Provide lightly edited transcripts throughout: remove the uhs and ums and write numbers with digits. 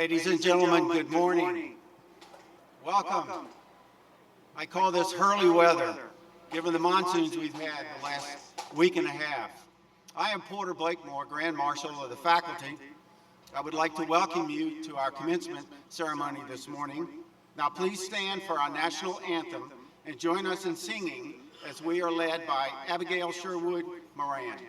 Ladies and gentlemen, good morning. Welcome. I call this Hurley weather, given the monsoons we've had the last week and a half. I am Porter Blakemore, Grand Marshal of the faculty. I would like to welcome you to our commencement ceremony this morning. Now please stand for our national anthem and join us in singing as we are led by Abigail Sherwood Moran.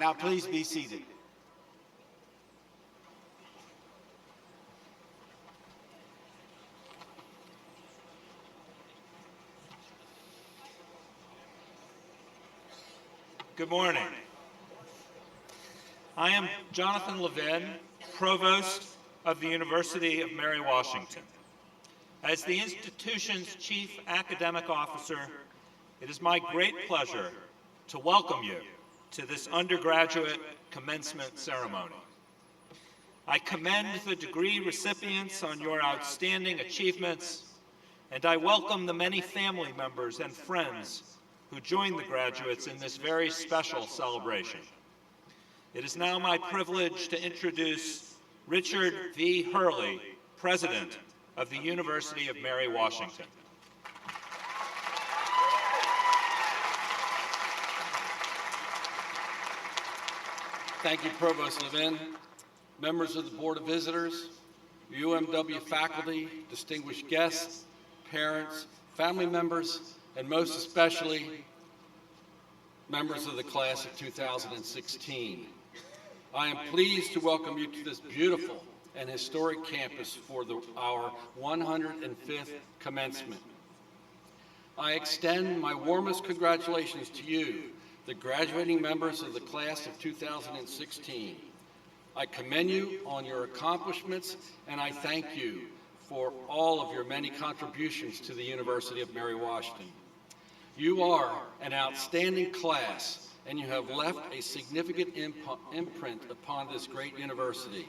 Now please be seated. Good morning. I am Jonathan Levin, Provost of the University of Mary Washington. As the institution's Chief Academic Officer, it is my great pleasure to welcome you to this undergraduate commencement ceremony. I commend the degree recipients on your outstanding achievements, and I welcome the many family members and friends who joined the graduates in this very special celebration. It is now my privilege to introduce Richard V. Hurley, President of the University of Mary Washington. Thank you, Provost Levin, members of the Board of Visitors, UMW faculty, distinguished guests, parents, family members, and most especially, members of the class of 2016. I am pleased to welcome you to this beautiful and historic campus for our 105th commencement. I extend my warmest congratulations to you, the graduating members of the class of 2016. I commend you on your accomplishments, and I thank you for all of your many contributions to the University of Mary Washington. You are an outstanding class, and you have left a significant imprint upon this great university.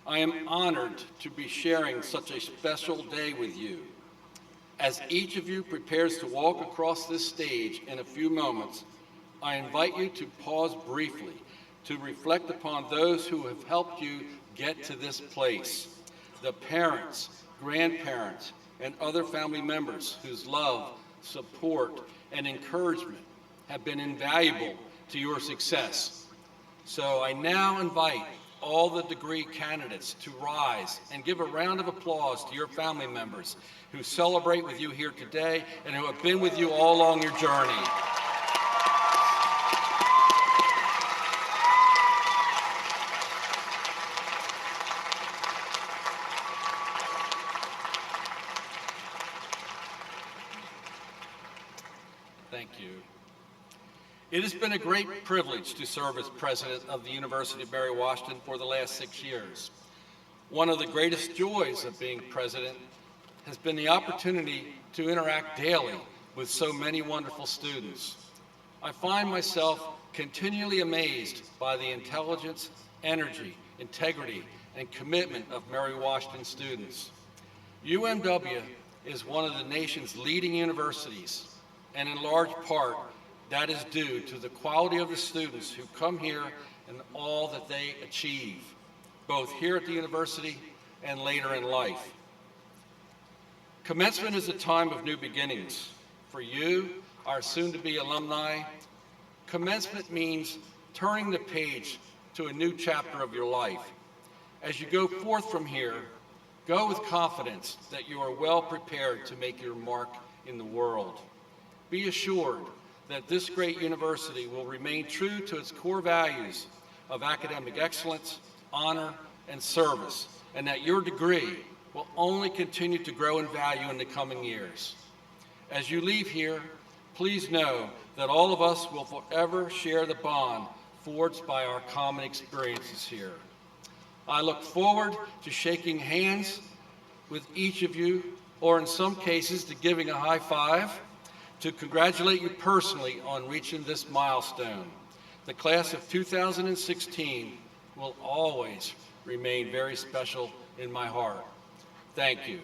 I am honored to be sharing such a special day with you. As each of you prepares to walk across this stage in a few moments, I invite you to pause briefly to reflect upon those who have helped you get to this place, the parents, grandparents, and other family members whose love, support, and encouragement have been invaluable to your success. So I now invite all the degree candidates to rise and give a round of applause to your family members who celebrate with you here today and who have been with you all along your journey. Thank you. It has been a great privilege to serve as president of the University of Mary Washington for the last 6 years. One of the greatest joys of being president has been the opportunity to interact daily with so many wonderful students. I find myself continually amazed by the intelligence, energy, integrity, and commitment of Mary Washington students. UMW is one of the nation's leading universities, and in large part, that is due to the quality of the students who come here and all that they achieve, both here at the university and later in life. Commencement is a time of new beginnings. For you, our soon-to-be alumni, commencement means turning the page to a new chapter of your life. As you go forth from here, go with confidence that you are well prepared to make your mark in the world. Be assured that this great university will remain true to its core values of academic excellence, honor, and service, and that your degree will only continue to grow in value in the coming years. As you leave here, please know that all of us will forever share the bond forged by our common experiences here. I look forward to shaking hands with each of you, or in some cases to giving a high five, to congratulate you personally on reaching this milestone. The class of 2016 will always remain very special in my heart. Thank you.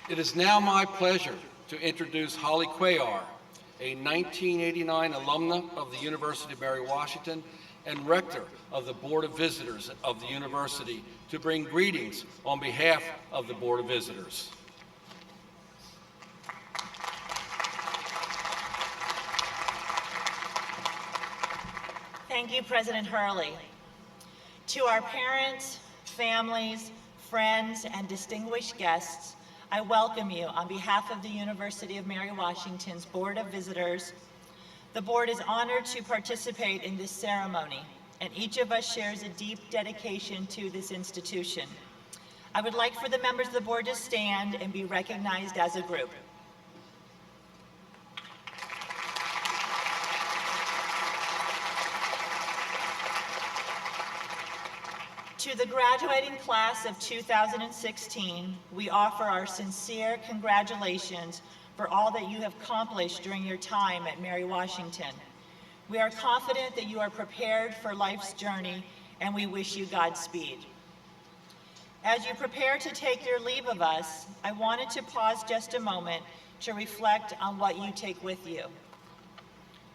It is now my pleasure to introduce Holly Cuellar, a 1989 alumna of the University of Mary Washington and rector of the Board of Visitors of the university, to bring greetings on behalf of the Board of Visitors. Thank you, President Hurley. To our parents, families, friends, and distinguished guests, I welcome you on behalf of the University of Mary Washington's Board of Visitors. The board is honored to participate in this ceremony, and each of us shares a deep dedication to this institution. I would like for the members of the board to stand and be recognized as a group. To the graduating class of 2016, we offer our sincere congratulations for all that you have accomplished during your time at Mary Washington. We are confident that you are prepared for life's journey, and we wish you Godspeed. As you prepare to take your leave of us, I wanted to pause just a moment to reflect on what you take with you.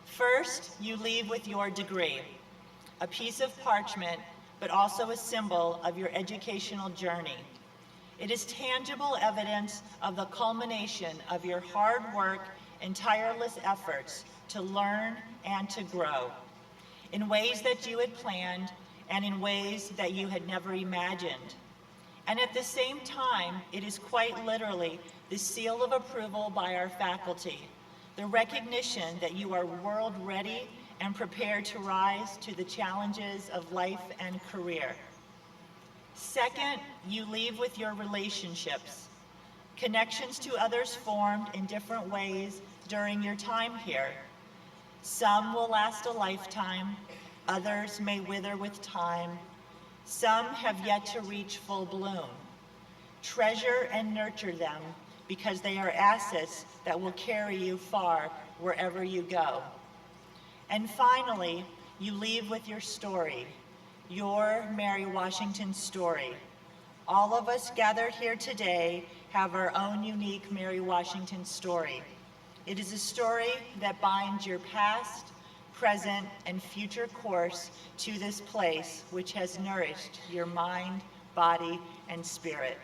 First, you leave with your degree, a piece of parchment, but also a symbol of your educational journey. It is tangible evidence of the culmination of your hard work and tireless efforts to learn and to grow in ways that you had planned and in ways that you had never imagined. And at the same time, it is quite literally the seal of approval by our faculty, the recognition that you are world ready and prepared to rise to the challenges of life and career. Second, you leave with your relationships, connections to others formed in different ways during your time here. Some will last a lifetime, others may wither with time. Some have yet to reach full bloom. Treasure and nurture them because they are assets that will carry you far wherever you go. And finally, you leave with your story, your Mary Washington story. All of us gathered here today have our own unique Mary Washington story. It is a story that binds your past, present, and future course to this place which has nourished your mind, body, and spirit.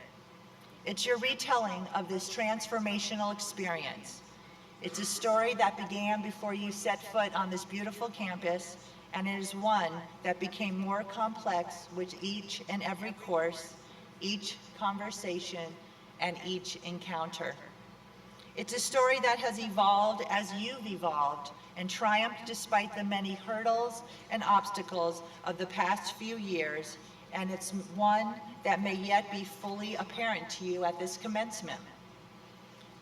It's your retelling of this transformational experience. It's a story that began before you set foot on this beautiful campus, and it is one that became more complex with each and every course, each conversation, and each encounter. It's a story that has evolved as you've evolved and triumphed despite the many hurdles and obstacles of the past few years, and it's one that may yet be fully apparent to you at this commencement.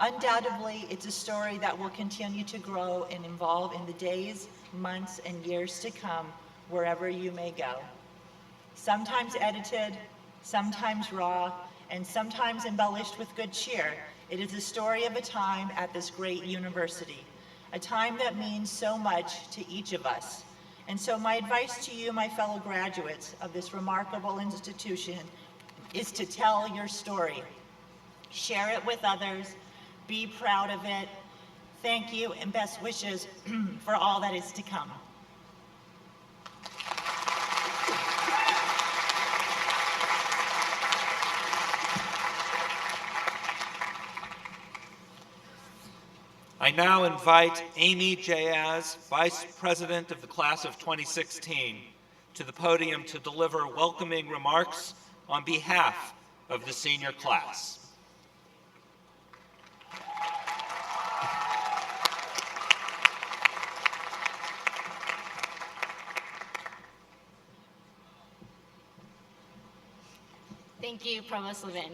Undoubtedly, it's a story that will continue to grow and evolve in the days, months, and years to come, wherever you may go. Sometimes edited, sometimes raw, and sometimes embellished with good cheer, it is the story of a time at this great university, a time that means so much to each of us. And so my advice to you, my fellow graduates of this remarkable institution, is to tell your story. Share it with others, be proud of it. Thank you and best wishes for all that is to come. I now invite Amy Jayaz, Vice President of the Class of 2016, to the podium to deliver welcoming remarks on behalf of the senior class. Thank you, Provost Levin.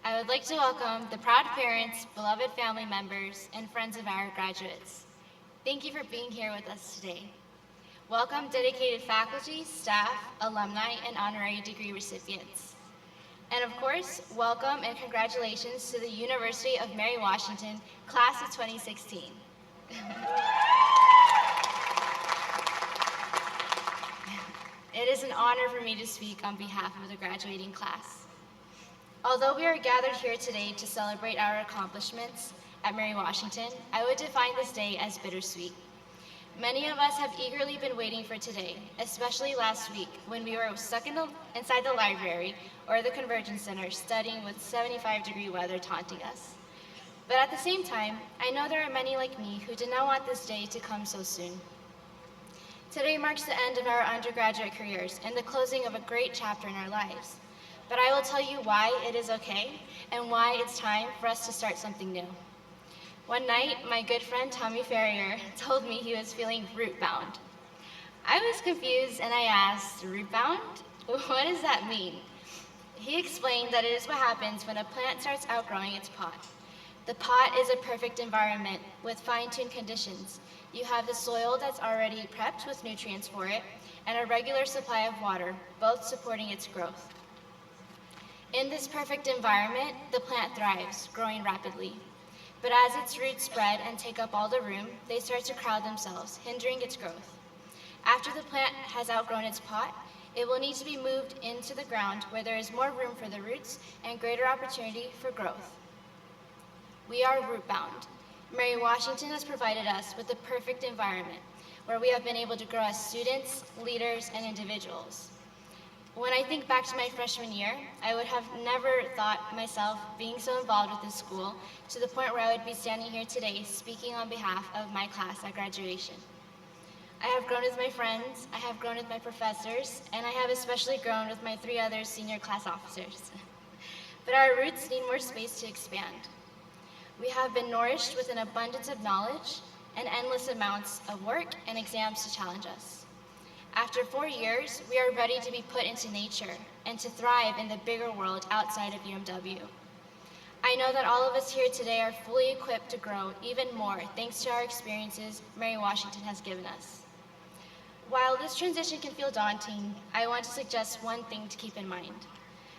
I would like to welcome the proud parents, beloved family members, and friends of our graduates. Thank you for being here with us today. Welcome dedicated faculty, staff, alumni, and honorary degree recipients. And of course, welcome and congratulations to the University of Mary Washington, Class of 2016. It is an honor for me to speak on behalf of the graduating class. Although we are gathered here today to celebrate our accomplishments at Mary Washington, I would define this day as bittersweet. Many of us have eagerly been waiting for today, especially last week when we were stuck inside the library or the Convergence Center studying with 75-degree weather taunting us. But at the same time, I know there are many like me who did not want this day to come so soon. Today marks the end of our undergraduate careers and the closing of a great chapter in our lives. But I will tell you why it is okay and why it's time for us to start something new. One night, my good friend Tommy Ferrier told me he was feeling root-bound. I was confused and I asked, root-bound? What does that mean? He explained that it is what happens when a plant starts outgrowing its pot. The pot is a perfect environment with fine-tuned conditions. You have the soil that's already prepped with nutrients for it and a regular supply of water, both supporting its growth. In this perfect environment, the plant thrives, growing rapidly. But as its roots spread and take up all the room, they start to crowd themselves, hindering its growth. After the plant has outgrown its pot, it will need to be moved into the ground where there is more room for the roots and greater opportunity for growth. We are root-bound. Mary Washington has provided us with the perfect environment where we have been able to grow as students, leaders, and individuals. When I think back to my freshman year, I would have never thought myself being so involved with this school to the point where I would be standing here today speaking on behalf of my class at graduation. I have grown with my friends, I have grown with my professors, and I have especially grown with my 3 other senior class officers. But our roots need more space to expand. We have been nourished with an abundance of knowledge and endless amounts of work and exams to challenge us. After 4 years, we are ready to be put into nature and to thrive in the bigger world outside of UMW. I know that all of us here today are fully equipped to grow even more thanks to our experiences Mary Washington has given us. While this transition can feel daunting, I want to suggest one thing to keep in mind.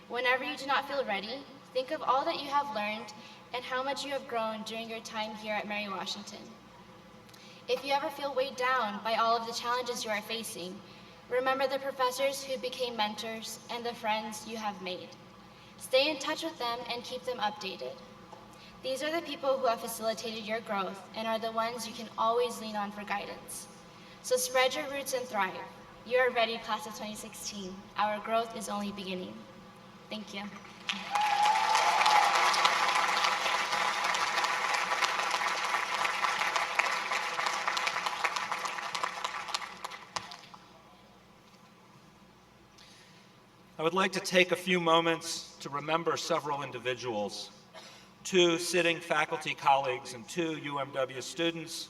Whenever you do not feel ready, think of all that you have learned and how much you have grown during your time here at Mary Washington. If you ever feel weighed down by all of the challenges you are facing, remember the professors who became mentors and the friends you have made. Stay in touch with them and keep them updated. These are the people who have facilitated your growth and are the ones you can always lean on for guidance. So spread your roots and thrive. You are ready, Class of 2016. Our growth is only beginning. Thank you. I would like to take a few moments to remember several individuals, 2 sitting faculty colleagues and 2 UMW students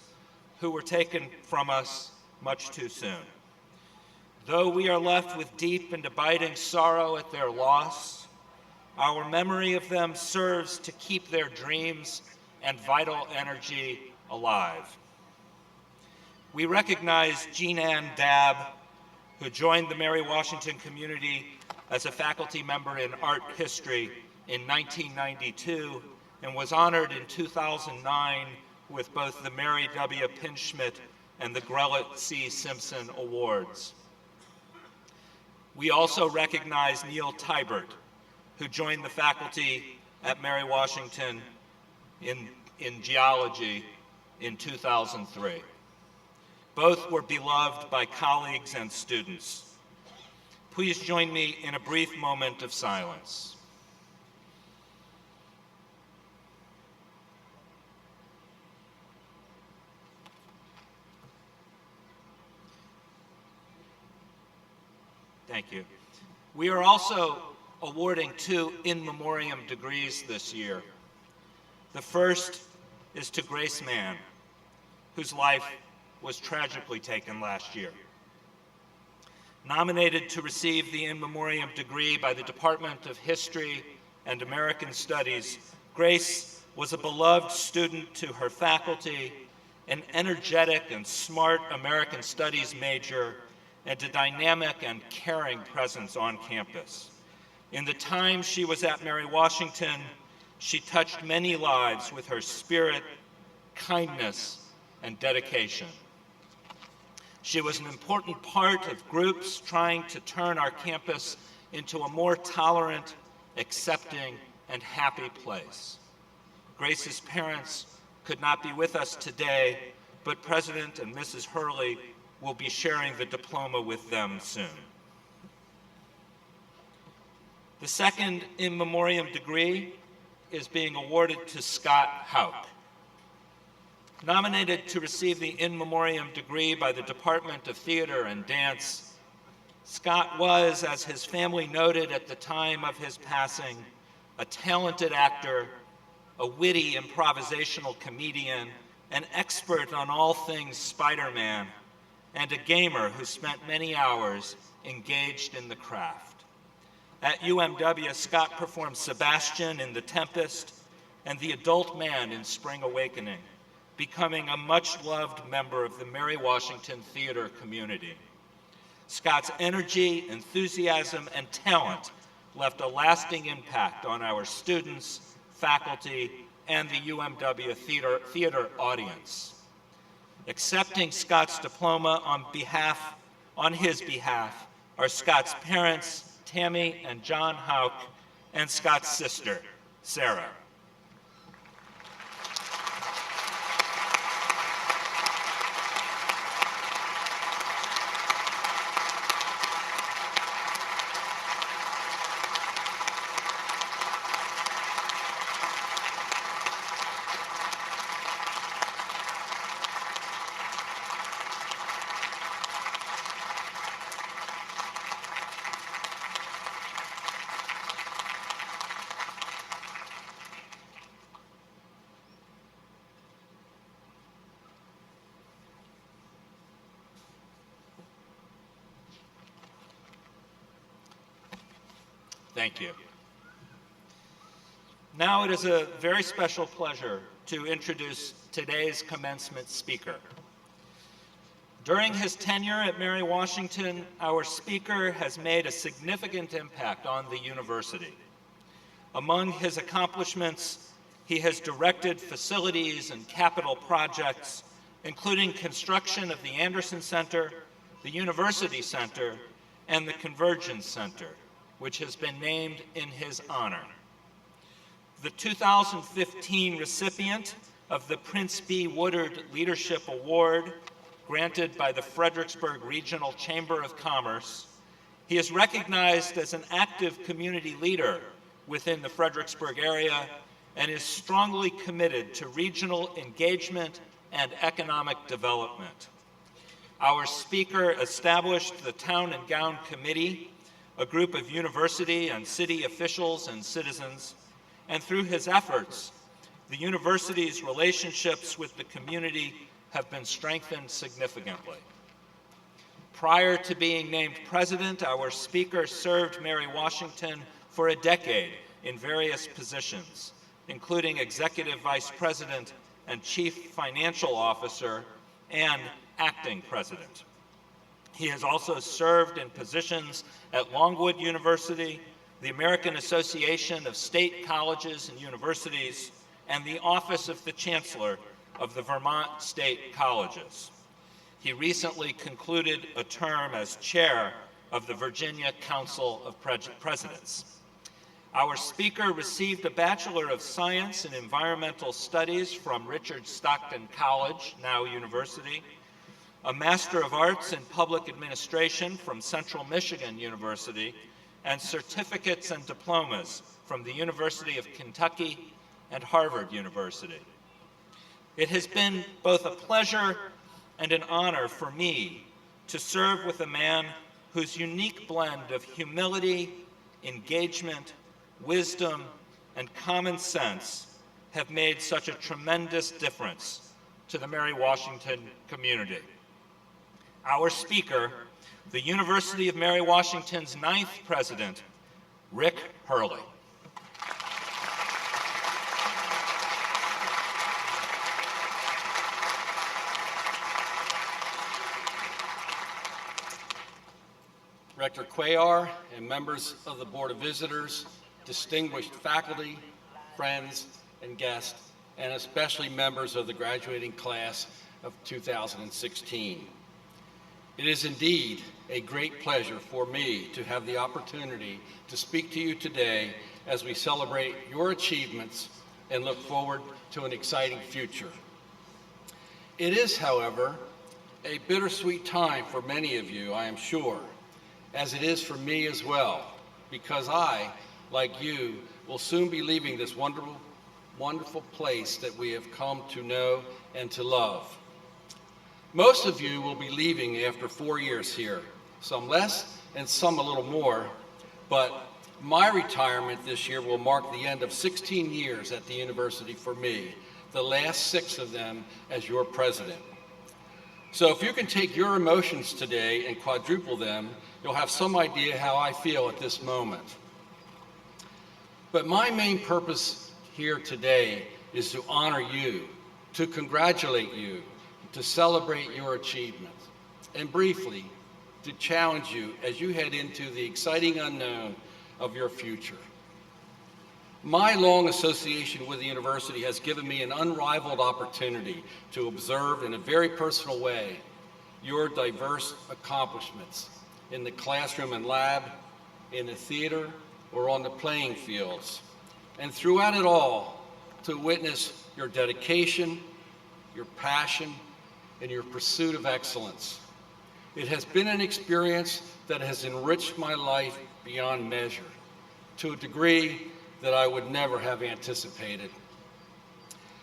who were taken from us much too soon. Though we are left with deep and abiding sorrow at their loss, our memory of them serves to keep their dreams and vital energy alive. We recognize Jean Ann Dabb, who joined the Mary Washington community as a faculty member in art history in 1992 and was honored in 2009 with both the Mary W. Pinschmidt and the Grellett C. Simpson Awards. We also recognize Neil Tybert, who joined the faculty at Mary Washington in geology in 2003. Both were beloved by colleagues and students. Please join me in a brief moment of silence. Thank you. We are also awarding 2 in memoriam degrees this year. The first is to Grace Mann, whose life was tragically taken last year. Nominated to receive the in memoriam degree by the Department of History and American Studies, Grace was a beloved student to her faculty, an energetic and smart American Studies major, and a dynamic and caring presence on campus. In the time she was at Mary Washington, she touched many lives with her spirit, kindness, and dedication. She was an important part of groups trying to turn our campus into a more tolerant, accepting, and happy place. Grace's parents could not be with us today, but President and Mrs. Hurley will be sharing the diploma with them soon. The second in memoriam degree is being awarded to Scott Hauk. Nominated to receive the in memoriam degree by the Department of Theater and Dance, Scott was, as his family noted at the time of his passing, a talented actor, a witty improvisational comedian, an expert on all things Spider-Man, and a gamer who spent many hours engaged in the craft. At UMW, Scott performed Sebastian in The Tempest and the adult man in Spring Awakening, becoming a much-loved member of the Mary Washington theater community. Scott's energy, enthusiasm, and talent left a lasting impact on our students, faculty, and the UMW theater audience. Accepting Scott's diploma on his behalf are Scott's parents, Tammy and John Hauk, and Scott's sister, Sarah. Thank you. Now it is a very special pleasure to introduce today's commencement speaker. During his tenure at Mary Washington, our speaker has made a significant impact on the university. Among his accomplishments, he has directed facilities and capital projects, including construction of the Anderson Center, the University Center, and the Convergence Center, which has been named in his honor. The 2015 recipient of the Prince B. Woodard Leadership Award, granted by the Fredericksburg Regional Chamber of Commerce, he is recognized as an active community leader within the Fredericksburg area and is strongly committed to regional engagement and economic development. Our speaker established the Town and Gown Committee, a group of university and city officials and citizens, and through his efforts, the university's relationships with the community have been strengthened significantly. Prior to being named president, our speaker served Mary Washington for a decade in various positions, including executive vice president and chief financial officer and acting president. He has also served in positions at Longwood University, the American Association of State Colleges and Universities, and the Office of the Chancellor of the Vermont State Colleges. He recently concluded a term as chair of the Virginia Council of Presidents. Our speaker received a Bachelor of Science in Environmental Studies from Richard Stockton College, now University, a Master of Arts in Public Administration from Central Michigan University, and certificates and diplomas from the University of Kentucky and Harvard University. It has been both a pleasure and an honor for me to serve with a man whose unique blend of humility, engagement, wisdom, and common sense have made such a tremendous difference to the Mary Washington community. Our speaker, the University of Mary Washington's 9th president, Rick Hurley. Rector Cuellar and members of the Board of Visitors, distinguished faculty, friends, and guests, and especially members of the graduating class of 2016. It is indeed a great pleasure for me to have the opportunity to speak to you today as we celebrate your achievements and look forward to an exciting future. It is, however, a bittersweet time for many of you, I am sure, as it is for me as well, because I, like you, will soon be leaving this wonderful, wonderful place that we have come to know and to love. Most of you will be leaving after 4 years here, some less and some a little more, but my retirement this year will mark the end of 16 years at the university for me, the last 6 of them as your president. So if you can take your emotions today and quadruple them, you'll have some idea how I feel at this moment. But my main purpose here today is to honor you, to congratulate you, to celebrate your achievements, and briefly, to challenge you as you head into the exciting unknown of your future. My long association with the university has given me an unrivaled opportunity to observe in a very personal way your diverse accomplishments in the classroom and lab, in the theater, or on the playing fields. And throughout it all, to witness your dedication, your passion, and your pursuit of excellence. It has been an experience that has enriched my life beyond measure, to a degree that I would never have anticipated.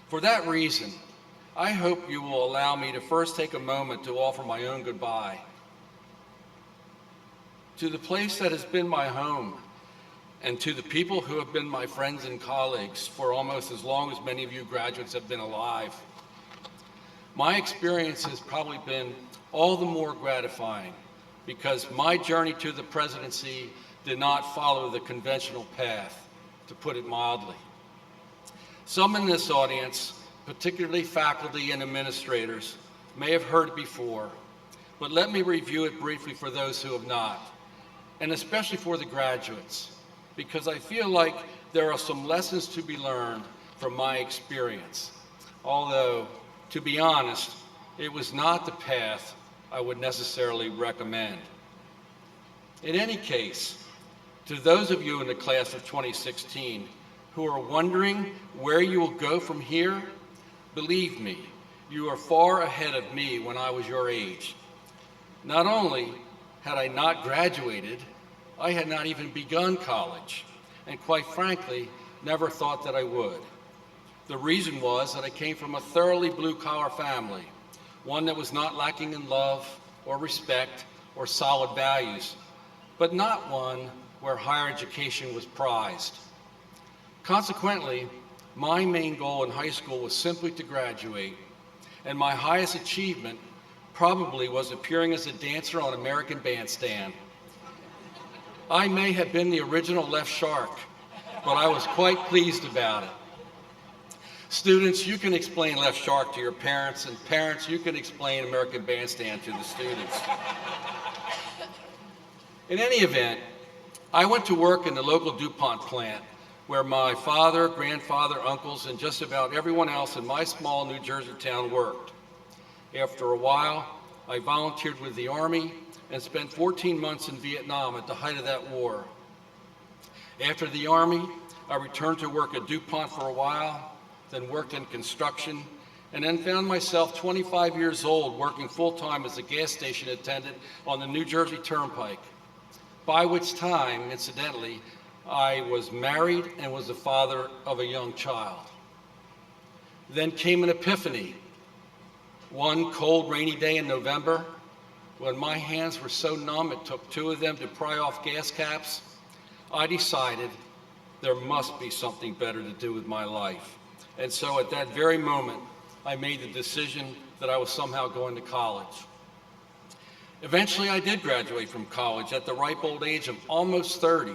For that reason, I hope you will allow me to first take a moment to offer my own goodbye to the place that has been my home, and to the people who have been my friends and colleagues for almost as long as many of you graduates have been alive. My experience has probably been all the more gratifying because my journey to the presidency did not follow the conventional path, to put it mildly. Some in this audience, particularly faculty and administrators, may have heard it before, but let me review it briefly for those who have not, and especially for the graduates, because I feel like there are some lessons to be learned from my experience. Although, to be honest, it was not the path I would necessarily recommend. In any case, to those of you in the class of 2016 who are wondering where you will go from here, believe me, you are far ahead of me when I was your age. Not only had I not graduated, I had not even begun college, and quite frankly, never thought that I would. The reason was that I came from a thoroughly blue-collar family, one that was not lacking in love or respect or solid values, but not one where higher education was prized. Consequently, my main goal in high school was simply to graduate, and my highest achievement probably was appearing as a dancer on American Bandstand. I may have been the original Left Shark, but I was quite pleased about it. Students, you can explain Left Shark to your parents, and parents, you can explain American Bandstand to the students. In any event, I went to work in the local DuPont plant where my father, grandfather, uncles, and just about everyone else in my small New Jersey town worked. After a while, I volunteered with the Army and spent 14 months in Vietnam at the height of that war. After the Army, I returned to work at DuPont for a while, then worked in construction, and then found myself 25 years old working full-time as a gas station attendant on the New Jersey Turnpike, by which time, incidentally, I was married and was the father of a young child. Then came an epiphany. One cold, rainy day in November, when my hands were so numb it took 2 of them to pry off gas caps, I decided there must be something better to do with my life. And so at that very moment, I made the decision that I was somehow going to college. Eventually, I did graduate from college at the ripe old age of almost 30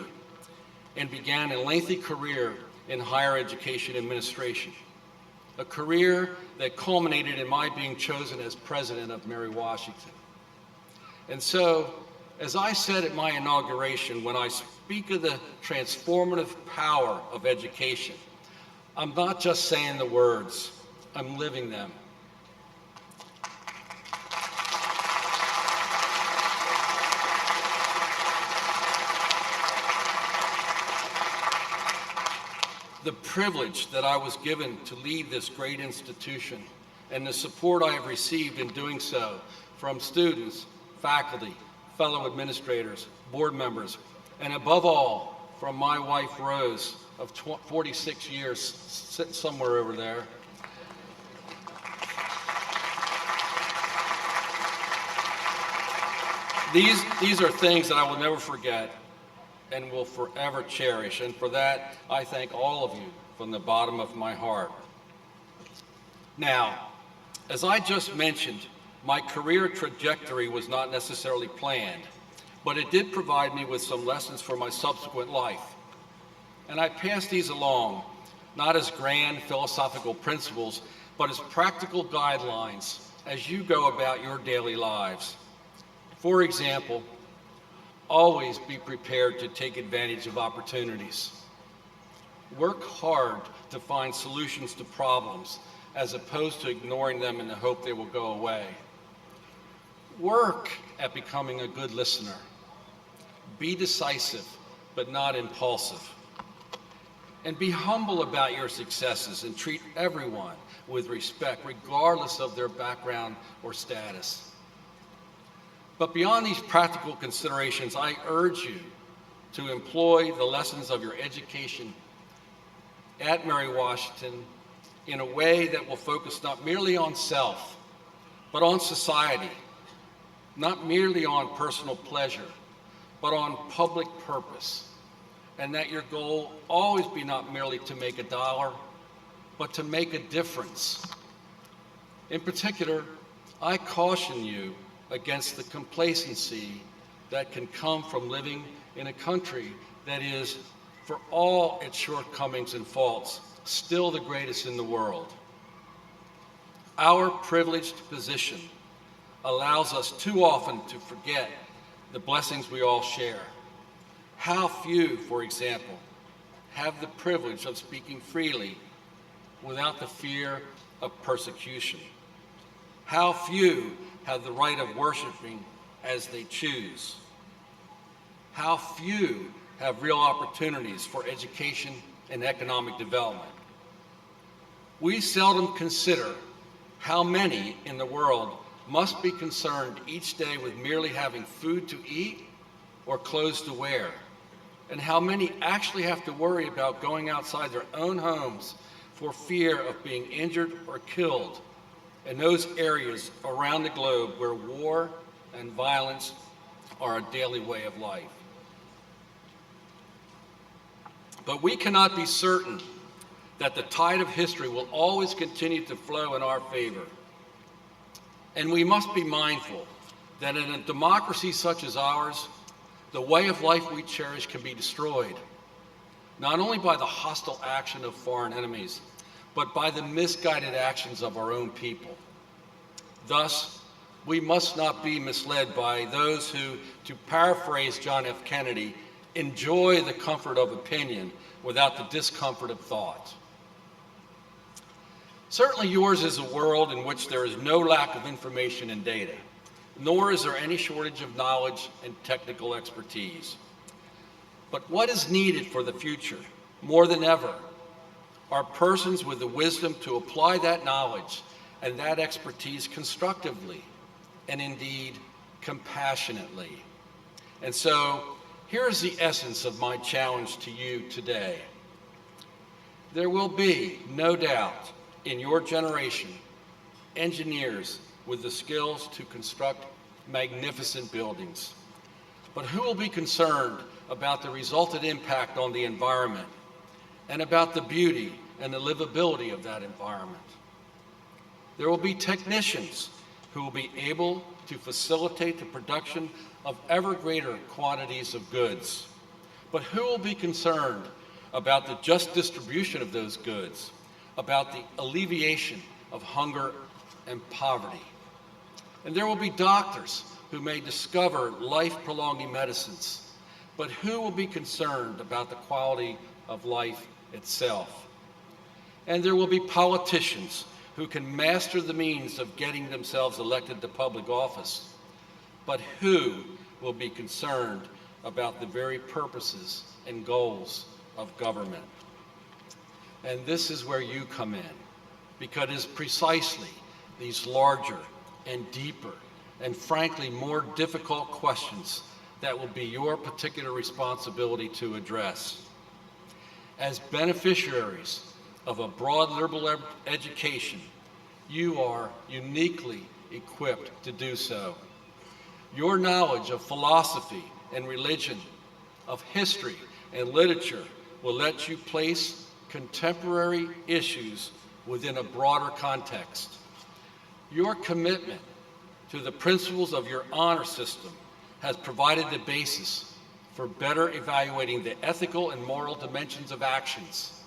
and began a lengthy career in higher education administration, a career that culminated in my being chosen as president of Mary Washington. And so, as I said at my inauguration, when I speak of the transformative power of education, I'm not just saying the words, I'm living them. The privilege that I was given to lead this great institution and the support I have received in doing so from students, faculty, fellow administrators, board members, and above all, from my wife, Rose, of 46 years, sitting somewhere over there. These are things that I will never forget and will forever cherish, and for that, I thank all of you from the bottom of my heart. Now, as I just mentioned, my career trajectory was not necessarily planned, but it did provide me with some lessons for my subsequent life. And I pass these along, not as grand philosophical principles, but as practical guidelines as you go about your daily lives. For example, always be prepared to take advantage of opportunities. Work hard to find solutions to problems as opposed to ignoring them in the hope they will go away. Work at becoming a good listener. Be decisive, but not impulsive. And be humble about your successes and treat everyone with respect, regardless of their background or status. But beyond these practical considerations, I urge you to employ the lessons of your education at Mary Washington in a way that will focus not merely on self, but on society, not merely on personal pleasure, but on public purpose, and that your goal always be not merely to make a dollar, but to make a difference. In particular, I caution you against the complacency that can come from living in a country that is, for all its shortcomings and faults, still the greatest in the world. Our privileged position allows us too often to forget the blessings we all share. How few, for example, have the privilege of speaking freely without the fear of persecution? How few have the right of worshiping as they choose? How few have real opportunities for education and economic development? We seldom consider how many in the world must be concerned each day with merely having food to eat or clothes to wear, and how many actually have to worry about going outside their own homes for fear of being injured or killed in those areas around the globe where war and violence are a daily way of life. But we cannot be certain that the tide of history will always continue to flow in our favor. And we must be mindful that in a democracy such as ours, the way of life we cherish can be destroyed, not only by the hostile action of foreign enemies, but by the misguided actions of our own people. Thus, We must not be misled by those who, to paraphrase John F. Kennedy, enjoy the comfort of opinion without the discomfort of thought. Certainly yours is a world in which there is no lack of information and data, nor is there any shortage of knowledge and technical expertise. But what is needed for the future, more than ever, are persons with the wisdom to apply that knowledge and that expertise constructively, and indeed compassionately. And so, here's the essence of my challenge to you today. There will be, no doubt, in your generation, engineers with the skills to construct magnificent buildings. But who will be concerned about the resultant impact on the environment and about the beauty and the livability of that environment? There will be technicians who will be able to facilitate the production of ever greater quantities of goods. But who will be concerned about the just distribution of those goods, about the alleviation of hunger and poverty? And there will be doctors who may discover life-prolonging medicines, but who will be concerned about the quality of life itself? And there will be politicians who can master the means of getting themselves elected to public office, but who will be concerned about the very purposes and goals of government. And this is where you come in, because it's precisely these larger and deeper and frankly more difficult questions that will be your particular responsibility to address. As beneficiaries of a broad liberal education, you are uniquely equipped to do so. Your knowledge of philosophy and religion, of history and literature will let you place contemporary issues within a broader context. Your commitment to the principles of your honor system has provided the basis for better evaluating the ethical and moral dimensions of actions,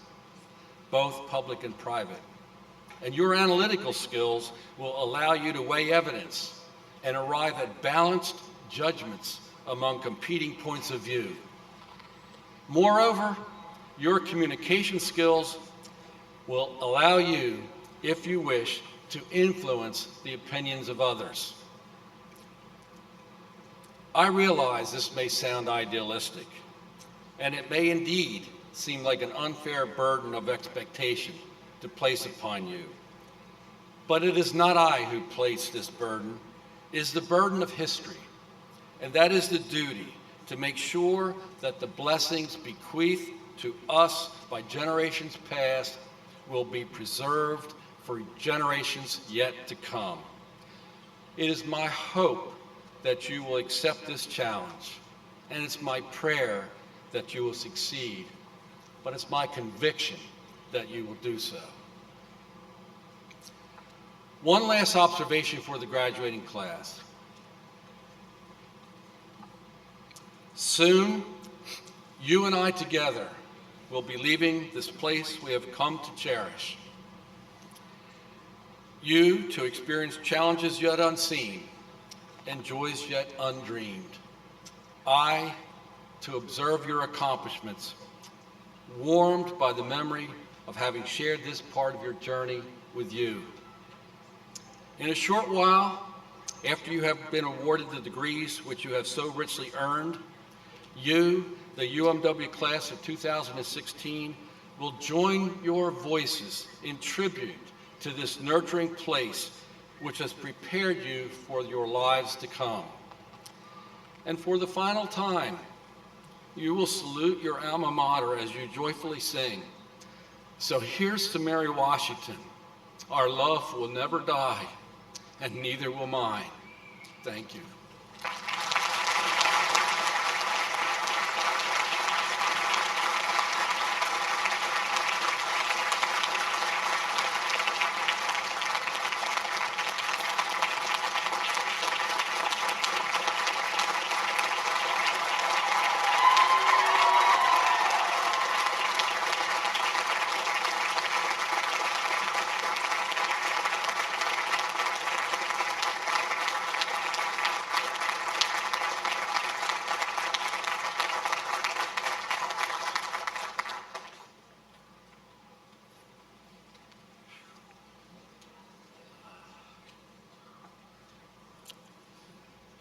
both public and private. And your analytical skills will allow you to weigh evidence and arrive at balanced judgments among competing points of view. Moreover, your communication skills will allow you, if you wish, to influence the opinions of others. I realize this may sound idealistic, and it may indeed seem like an unfair burden of expectation to place upon you. But it is not I who place this burden. It is the burden of history, and that is the duty to make sure that the blessings bequeathed to us by generations past will be preserved for generations yet to come. It is my hope that you will accept this challenge, and it's my prayer that you will succeed, but it's my conviction that you will do so. One last observation for the graduating class. Soon, you and I together will be leaving this place we have come to cherish. You to experience challenges yet unseen and joys yet undreamed. I to observe your accomplishments, warmed by the memory of having shared this part of your journey with you. In a short while, after you have been awarded the degrees which you have so richly earned, you, the UMW class of 2016, will join your voices in tribute to this nurturing place which has prepared you for your lives to come. And for the final time, you will salute your alma mater as you joyfully sing. So here's to Mary Washington. Our love will never die, and neither will mine. Thank you.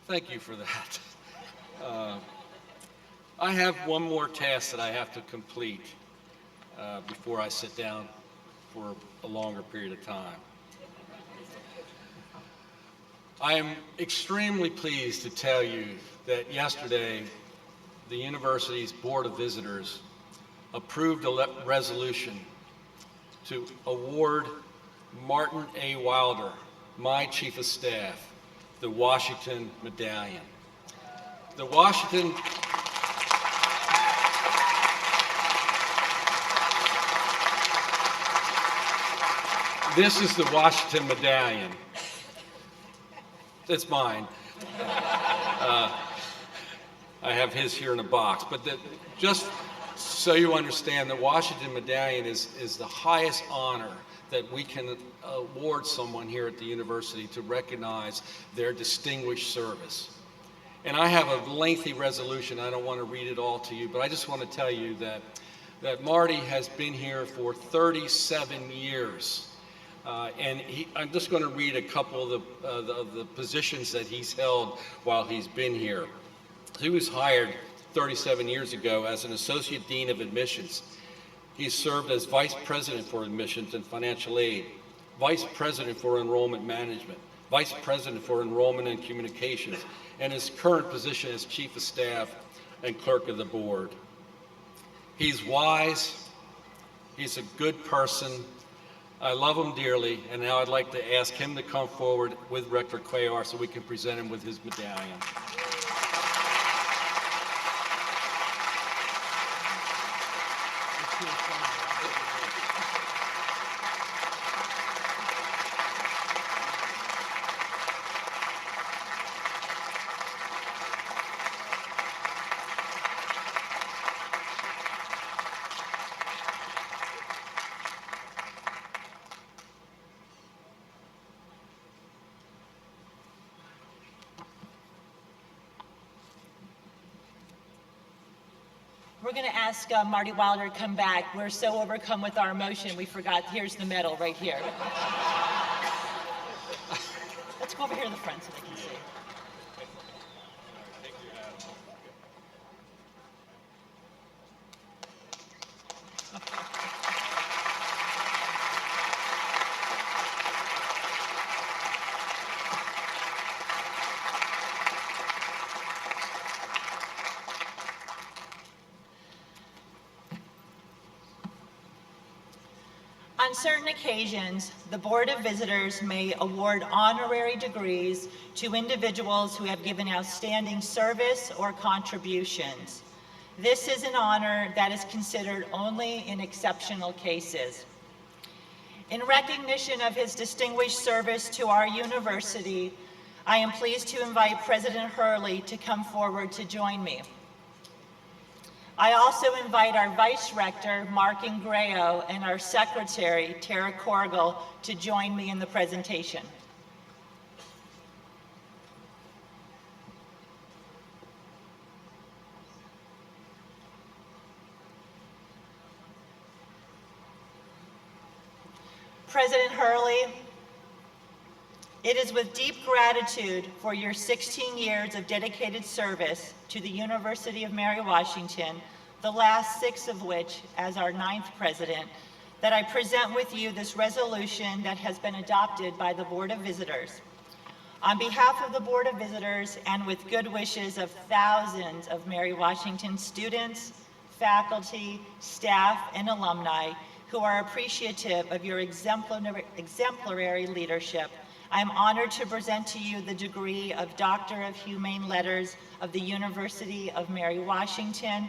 Thank you for that. I have one more task that I have to complete before I sit down for a longer period of time. I am extremely pleased to tell you that yesterday, the university's Board of Visitors approved a resolution to award Martin A. Wilder, my Chief of Staff, the Washington Medallion. The Washington This is the Washington Medallion. It's mine. I have his here in a box, but just so you understand, the Washington Medallion is the highest honor that we can award someone here at the university to recognize their distinguished service. And I have a lengthy resolution. I don't want to read it all to you, but I just want to tell you that Marty has been here for 37 years. I'm just going to read a couple of the positions that he's held while he's been here. He was hired 37 years ago as an Associate Dean of Admissions. He served as Vice President for Admissions and Financial Aid, Vice President for Enrollment Management, Vice President for Enrollment and Communications, and his current position as Chief of Staff and Clerk of the Board. He's wise, he's a good person, I love him dearly, and now I'd like to ask him to come forward with Rector Cuellar so we can present him with his medallion. We're going to ask Marty Wilder to come back. We're so overcome with our emotion, we forgot. Here's the medal right here. Let's go over here to the front so they can see. On certain occasions, the Board of Visitors may award honorary degrees to individuals who have given outstanding service or contributions. This is an honor that is considered only in exceptional cases. In recognition of his distinguished service to our university, I am pleased to invite President Hurley to come forward to join me. I also invite our Vice Rector, Mark Ingrao, and our Secretary, Tara Corrigal, to join me in the presentation. President Hurley, it is with deep gratitude for your 16 years of dedicated service to the University of Mary Washington, the last 6 of which as our 9th president, that I present with you this resolution that has been adopted by the Board of Visitors. On behalf of the Board of Visitors and with good wishes of thousands of Mary Washington students, faculty, staff, and alumni who are appreciative of your exemplary leadership, I am honored to present to you the degree of Doctor of Humane Letters of the University of Mary Washington.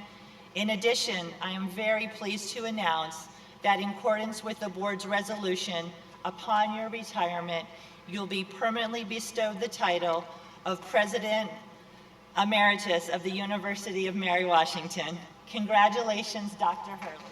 In addition, I am very pleased to announce that in accordance with the board's resolution, upon your retirement, you'll be permanently bestowed the title of President Emeritus of the University of Mary Washington. Congratulations, Dr. Hurley.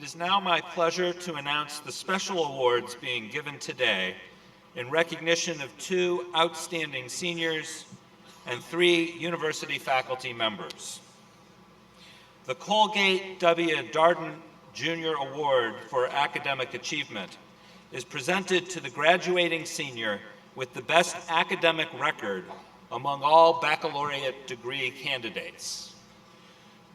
It is now my pleasure to announce the special awards being given today in recognition of 2 outstanding seniors and 3 university faculty members. The Colgate W. Darden Jr. Award for Academic Achievement is presented to the graduating senior with the best academic record among all baccalaureate degree candidates.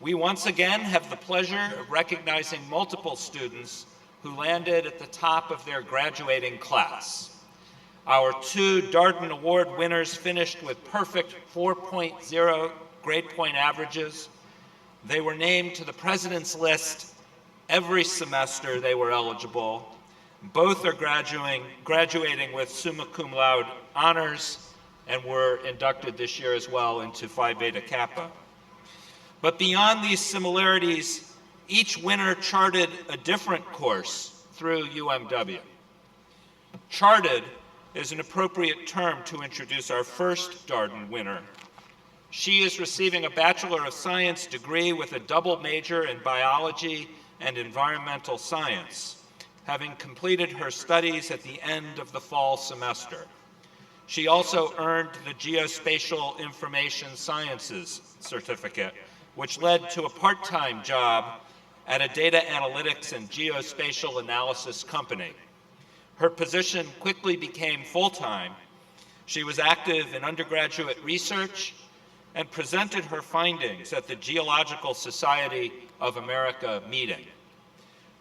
We once again have the pleasure of recognizing multiple students who landed at the top of their graduating class. Our 2 Darden Award winners finished with perfect 4.0 grade point averages. They were named to the President's List every semester they were eligible. Both are graduating with summa cum laude honors and were inducted this year as well into Phi Beta Kappa. But beyond these similarities, each winner charted a different course through UMW. Charted is an appropriate term to introduce our first Darden winner. She is receiving a Bachelor of Science degree with a double major in biology and environmental science, having completed her studies at the end of the fall semester. She also earned the Geospatial Information Sciences certificate, which led to a part-time job at a data analytics and geospatial analysis company. Her position quickly became full-time. She was active in undergraduate research and presented her findings at the Geological Society of America meeting.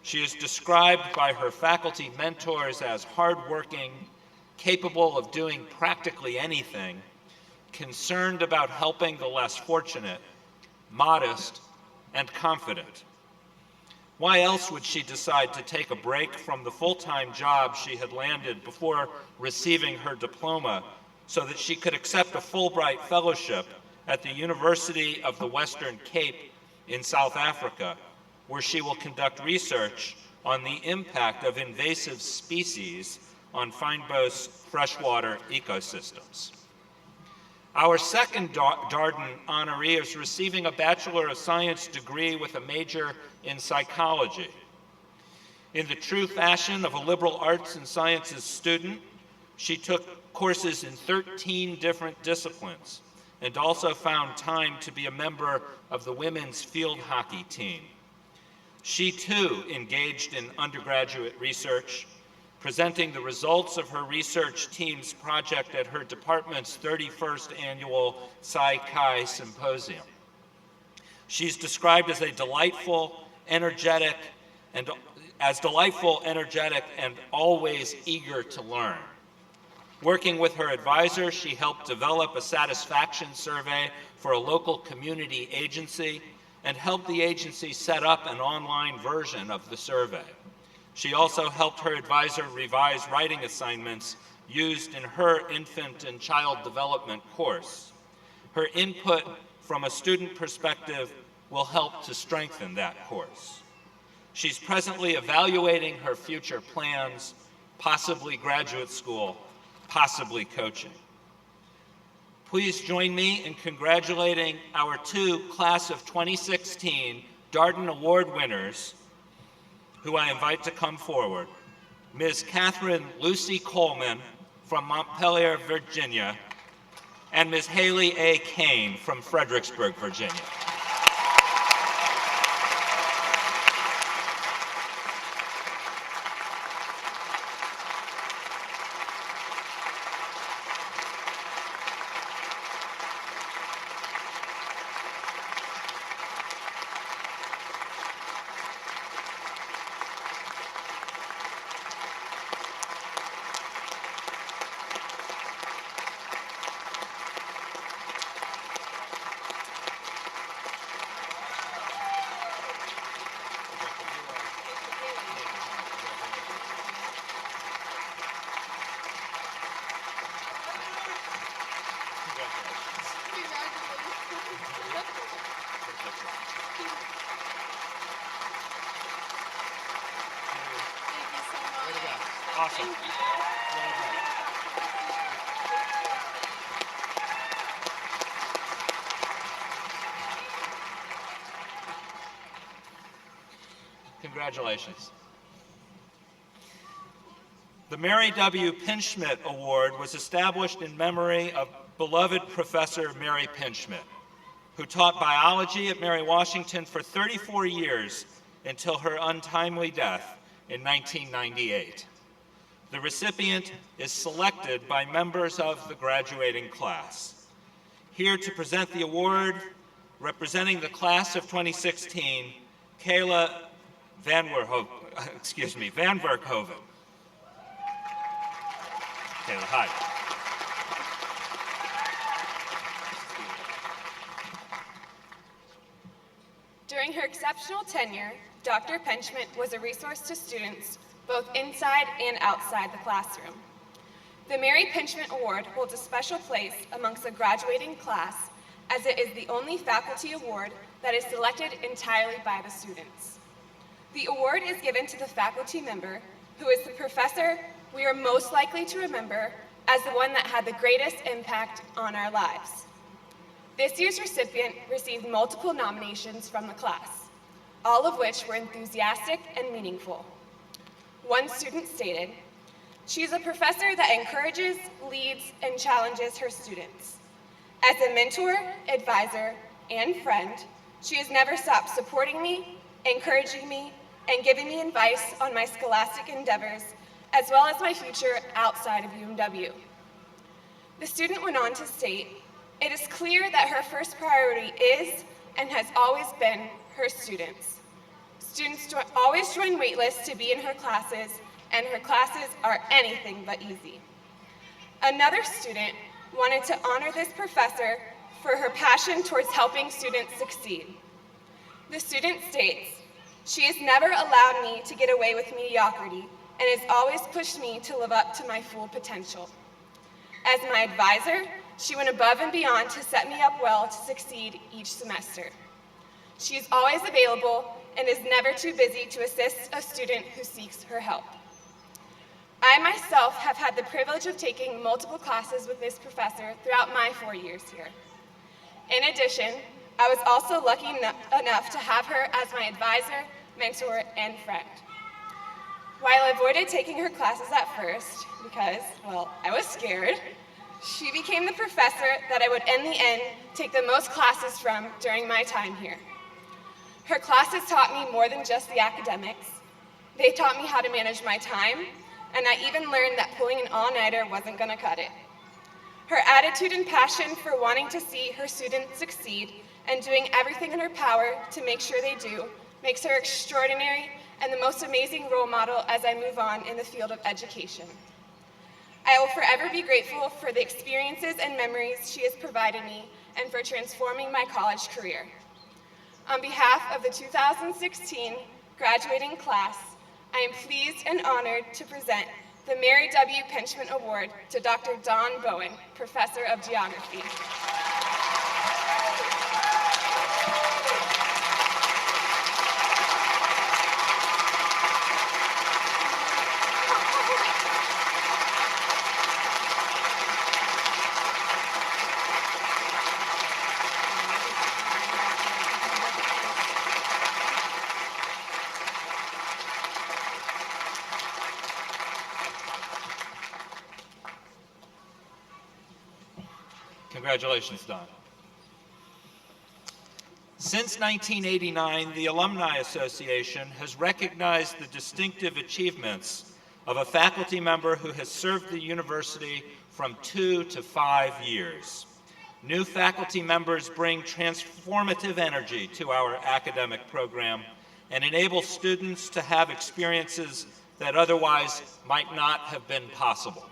She is described by her faculty mentors as hardworking, capable of doing practically anything, concerned about helping the less fortunate, modest, and confident. Why else would she decide to take a break from the full-time job she had landed before receiving her diploma so that she could accept a Fulbright fellowship at the University of the Western Cape in South Africa, where she will conduct research on the impact of invasive species on Fynbo's freshwater ecosystems. Our second Darden honoree is receiving a Bachelor of Science degree with a major in psychology. In the true fashion of a liberal arts and sciences student, she took courses in 13 different disciplines and also found time to be a member of the women's field hockey team. She too engaged in undergraduate research, presenting the results of her research team's project at her department's 31st annual Psi-Chi Symposium. She's described as delightful, energetic, and always eager to learn. Working with her advisor, she helped develop a satisfaction survey for a local community agency and helped the agency set up an online version of the survey. She also helped her advisor revise writing assignments used in her infant and child development course. Her input from a student perspective will help to strengthen that course. She's presently evaluating her future plans, possibly graduate school, possibly coaching. Please join me in congratulating our 2 Class of 2016 Darden Award winners, who I invite to come forward. Ms. Catherine Lucy Coleman from Montpelier, Virginia, and Ms. Haley A. Kane from Fredericksburg, Virginia. Awesome. Congratulations. The Mary W. Pinchmit Award was established in memory of beloved Professor Mary Pinchmit, who taught biology at Mary Washington for 34 years until her untimely death in 1998. The recipient is selected by members of the graduating class. Here to present the award, representing the class of 2016, Kayla Van Werkhoven. Kayla, hi. During her exceptional tenure, Dr. Pinchmit was a resource to students both inside and outside the classroom. The Mary Pinchmit Award holds a special place amongst the graduating class as it is the only faculty award that is selected entirely by the students. The award is given to the faculty member who is the professor we are most likely to remember as the one that had the greatest impact on our lives. This year's recipient received multiple nominations from the class, all of which were enthusiastic and meaningful. One student stated, "She is a professor that encourages, leads, and challenges her students. As a mentor, advisor, and friend, she has never stopped supporting me, encouraging me, and giving me advice on my scholastic endeavors, as well as my future outside of UMW." The student went on to state, "It is clear that her first priority is and has always been her students. Students always join waitlists to be in her classes, and her classes are anything but easy." Another student wanted to honor this professor for her passion towards helping students succeed. The student states, "She has never allowed me to get away with mediocrity and has always pushed me to live up to my full potential. As my advisor, she went above and beyond to set me up well to succeed each semester. She is always available and is never too busy to assist a student who seeks her help." I myself have had the privilege of taking multiple classes with this professor throughout my 4 years here. In addition, I was also lucky enough to have her as my advisor, mentor, and friend. While I avoided taking her classes at first because, well, I was scared, she became the professor that I would in the end take the most classes from during my time here. Her classes taught me more than just the academics. They taught me how to manage my time, and I even learned that pulling an all-nighter wasn't gonna cut it. Her attitude and passion for wanting to see her students succeed and doing everything in her power to make sure they do makes her extraordinary and the most amazing role model as I move on in the field of education. I will forever be grateful for the experiences and memories she has provided me and for transforming my college career. On behalf of the 2016 graduating class, I am pleased and honored to present the Mary W. Pinchmit Award to Dr. Dawn Bowen, Professor of Geography. Congratulations, Don. Since 1989, the Alumni Association has recognized the distinctive achievements of a faculty member who has served the university from 2 to 5 years. New faculty members bring transformative energy to our academic program and enable students to have experiences that otherwise might not have been possible.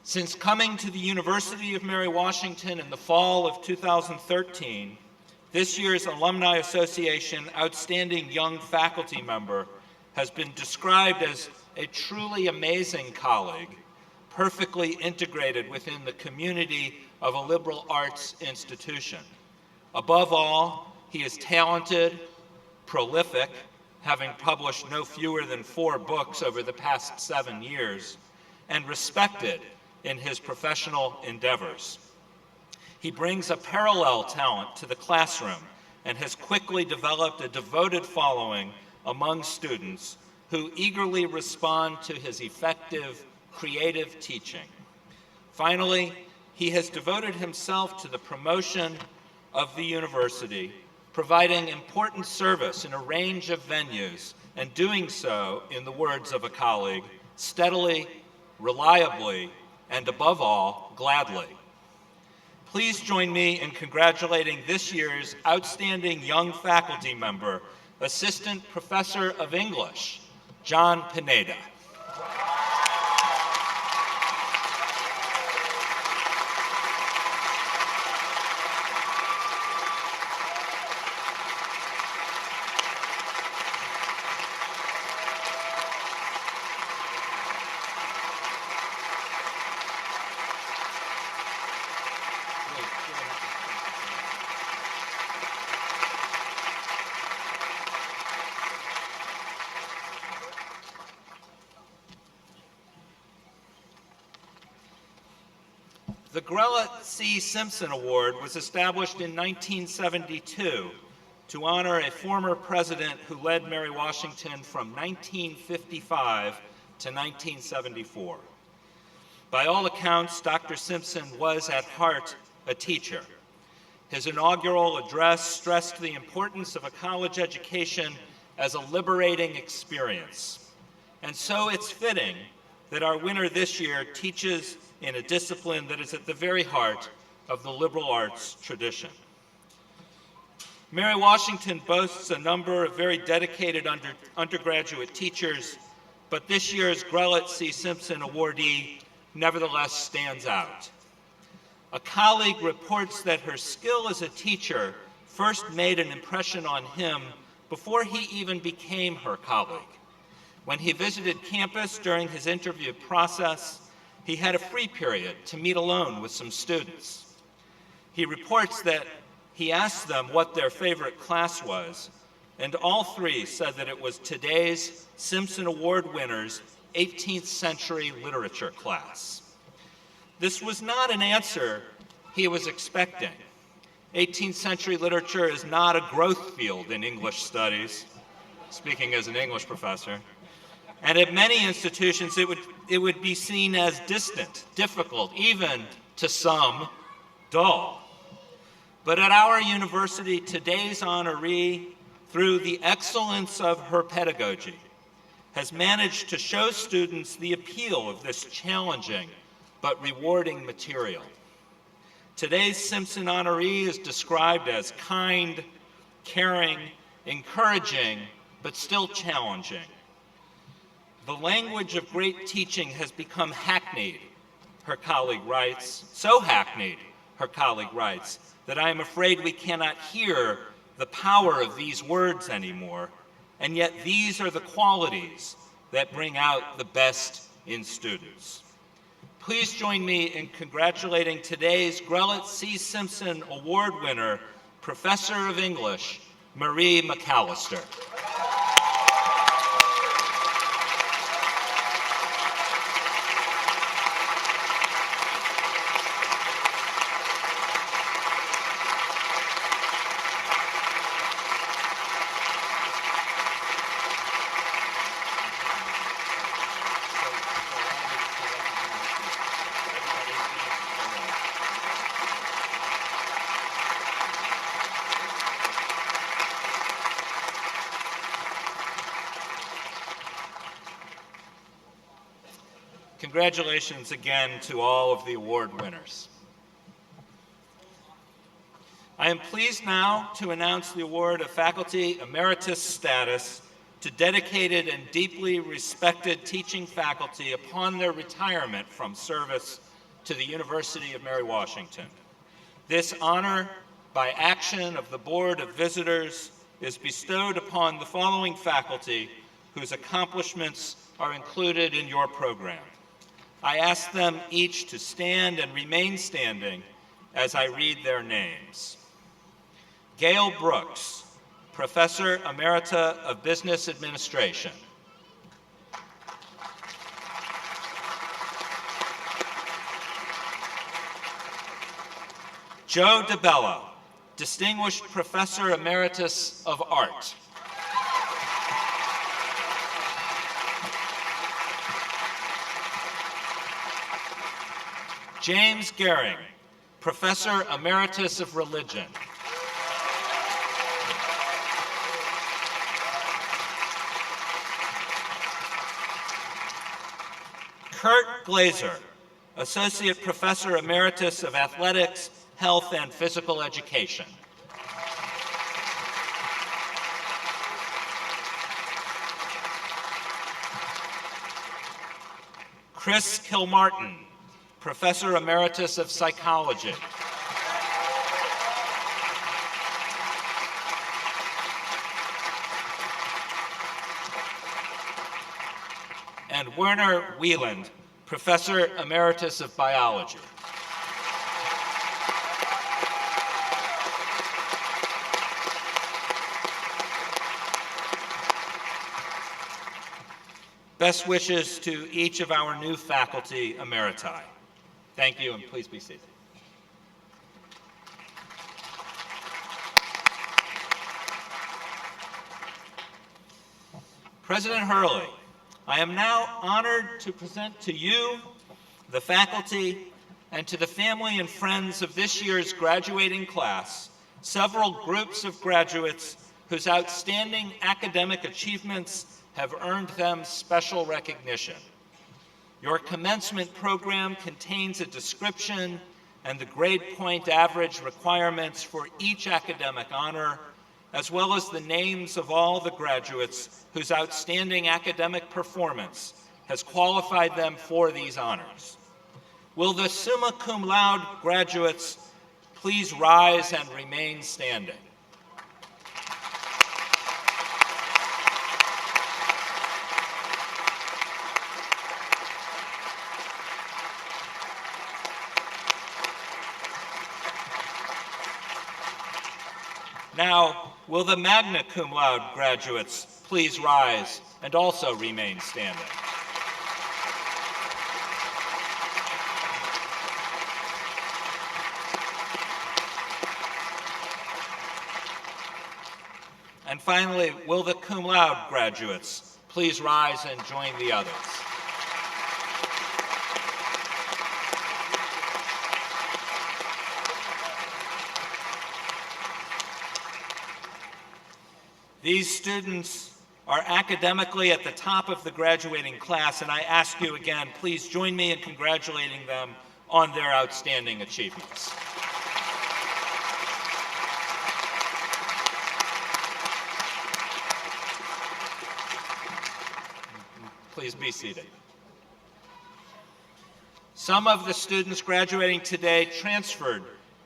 Since coming to the University of Mary Washington in the fall of 2013, this year's Alumni Association Outstanding Young Faculty Member has been described as a truly amazing colleague, perfectly integrated within the community of a liberal arts institution. Above all, he is talented, prolific, having published no fewer than 4 books over the past 7 years, and respected in his professional endeavors. He brings a parallel talent to the classroom and has quickly developed a devoted following among students who eagerly respond to his effective, creative teaching. Finally, he has devoted himself to the promotion of the university, providing important service in a range of venues, and doing so, in the words of a colleague, steadily, reliably, and above all, gladly. Please join me in congratulating this year's outstanding young faculty member, Assistant Professor of English, John Pineda. The Grella C. Simpson Award was established in 1972 to honor a former president who led Mary Washington from 1955 to 1974. By all accounts, Dr. Simpson was at heart a teacher. His inaugural address stressed the importance of a college education as a liberating experience. And so it's fitting that our winner this year teaches in a discipline that is at the very heart of the liberal arts tradition. Mary Washington boasts a number of very dedicated undergraduate teachers, but this year's Grella C. Simpson awardee nevertheless stands out. A colleague reports that her skill as a teacher first made an impression on him before he even became her colleague. When he visited campus during his interview process, he had a free period to meet alone with some students. He reports that he asked them what their favorite class was, and all three said that it was today's Simpson Award winner's 18th century literature class. This was not an answer he was expecting. 18th century literature is not a growth field in English studies, speaking as an English professor. And at many institutions, it would be seen as distant, difficult, even to some, dull. But at our university, today's honoree, through the excellence of her pedagogy, has managed to show students the appeal of this challenging but rewarding material. Today's Simpson honoree is described as kind, caring, encouraging, but still challenging. The language of great teaching has become hackneyed, her colleague writes, so hackneyed, her colleague writes, that I am afraid we cannot hear the power of these words anymore, and yet these are the qualities that bring out the best in students. Please join me in congratulating today's Grella C. Simpson Award winner, Professor of English, Marie McAllister. Congratulations again to all of the award winners. I am pleased now to announce the award of Faculty Emeritus status to dedicated and deeply respected teaching faculty upon their retirement from service to the University of Mary Washington. This honor, by action of the Board of Visitors, is bestowed upon the following faculty whose accomplishments are included in your program. I ask them each to stand and remain standing as I read their names. Gail Brooks, Professor Emerita of Business Administration. Joe DeBello, Distinguished Professor Emeritus of Art. James Gehring, Professor Emeritus of Religion. Kurt Glazer, Associate Professor Emeritus of Athletics, Health, and Physical Education. Chris Kilmartin, Professor Emeritus of Psychology. And Werner Wieland, Professor Emeritus of Biology. Best wishes to each of our new faculty emeriti. Thank you, and please be seated. President Hurley, I am now honored to present to you, the faculty, and to the family and friends of this year's graduating class, several groups of graduates whose outstanding academic achievements have earned them special recognition. Your commencement program contains a description and the grade point average requirements for each academic honor, as well as the names of all the graduates whose outstanding academic performance has qualified them for these honors. Will the summa cum laude graduates please rise and remain standing? Now, will the magna cum laude graduates please rise and also remain standing? And finally, will the cum laude graduates please rise and join the others? These students are academically at the top of the graduating class, and I ask you again, please join me in congratulating them on their outstanding achievements. Please be seated. Some of the students graduating today transferred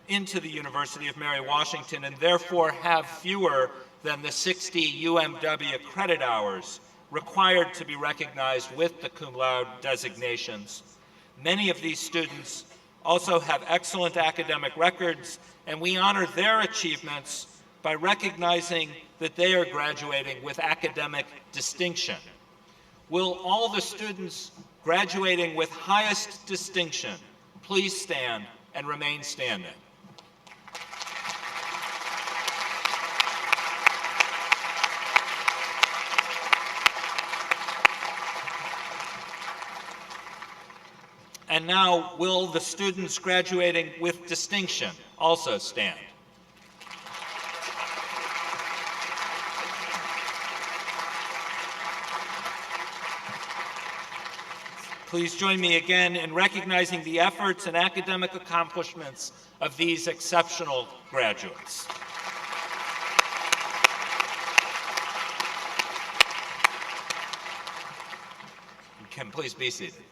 into the University of Mary Washington and therefore have fewer than the 60 UMW credit hours required to be recognized with the cum laude designations. Many of these students also have excellent academic records, and we honor their achievements by recognizing that they are graduating with academic distinction. Will all the students graduating with highest distinction please stand and remain standing? And now, will the students graduating with distinction also stand? Please join me again in recognizing the efforts and academic accomplishments of these exceptional graduates. You can please be seated.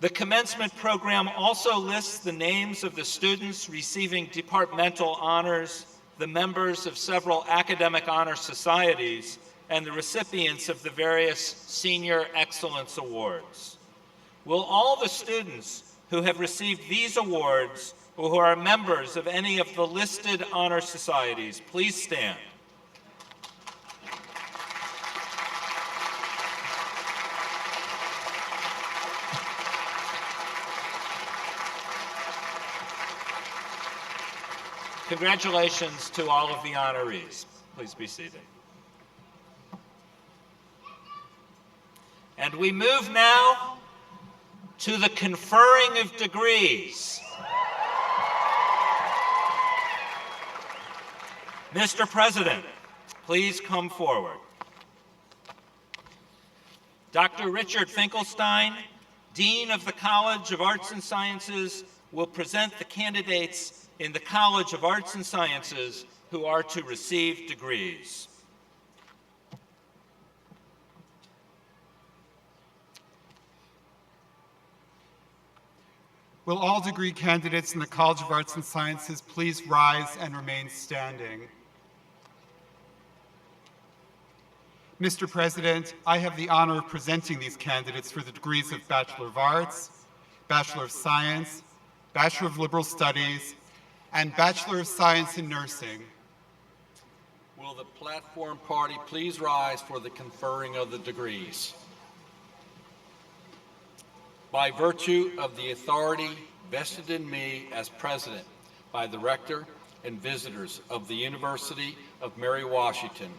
The commencement program also lists the names of the students receiving departmental honors, the members of several academic honor societies, and the recipients of the various Senior Excellence Awards. Will all the students who have received these awards or who are members of any of the listed honor societies please stand? Congratulations to all of the honorees. Please be seated. And we move now to the conferring of degrees. Mr. President, please come forward. Dr. Richard Finkelstein, Dean of the College of Arts and Sciences, will present the candidates in the College of Arts and Sciences who are to receive degrees. Will all degree candidates in the College of Arts and Sciences please rise and remain standing? Mr. President, I have the honor of presenting these candidates for the degrees of Bachelor of Arts, Bachelor of Science, Bachelor of Liberal Studies, and Bachelor of Science in Nursing. Will the platform party please rise for the conferring of the degrees? By virtue of the authority vested in me as president by the rector and visitors of the University of Mary Washington,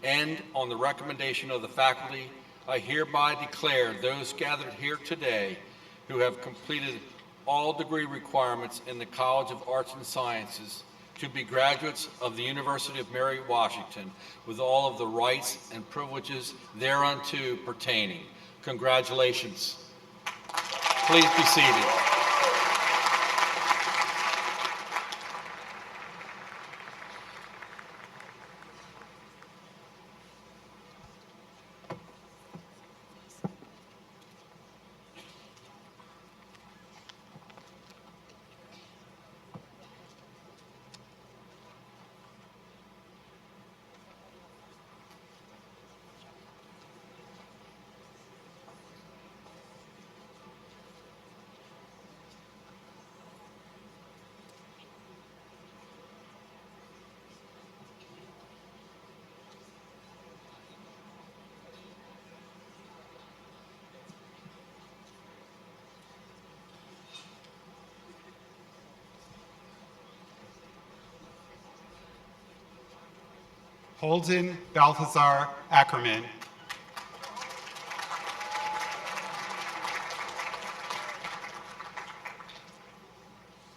and on the recommendation of the faculty, I hereby declare those gathered here today who have completed all degree requirements in the College of Arts and Sciences to be graduates of the University of Mary Washington with all of the rights and privileges thereunto pertaining. Congratulations. Please be seated. Holden Balthazar Ackerman.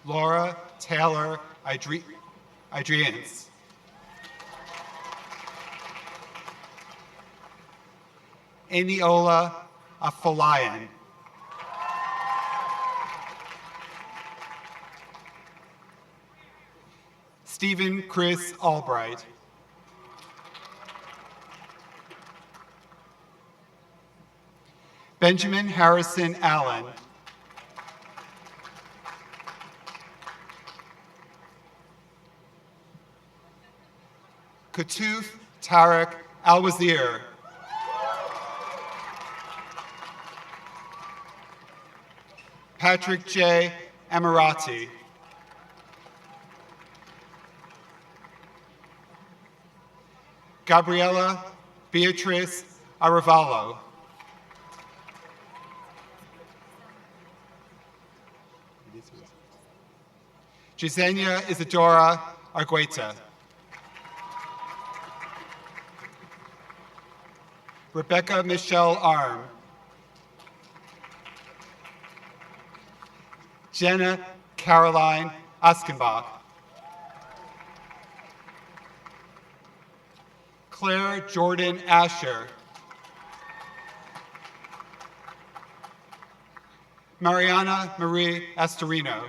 Laura Taylor Idrians. Eniola Afolayan. Stephen Chris Albright. Benjamin Harrison Allen. Kutuf Tarek Al-Wazir. Patrick J. Emirati. Gabriela Beatrice Arevalo. Gisenia Isadora Argueta. Rebecca Michelle Arm. Jenna Caroline Askenbach. Claire Jordan Asher. Mariana Marie Astorino.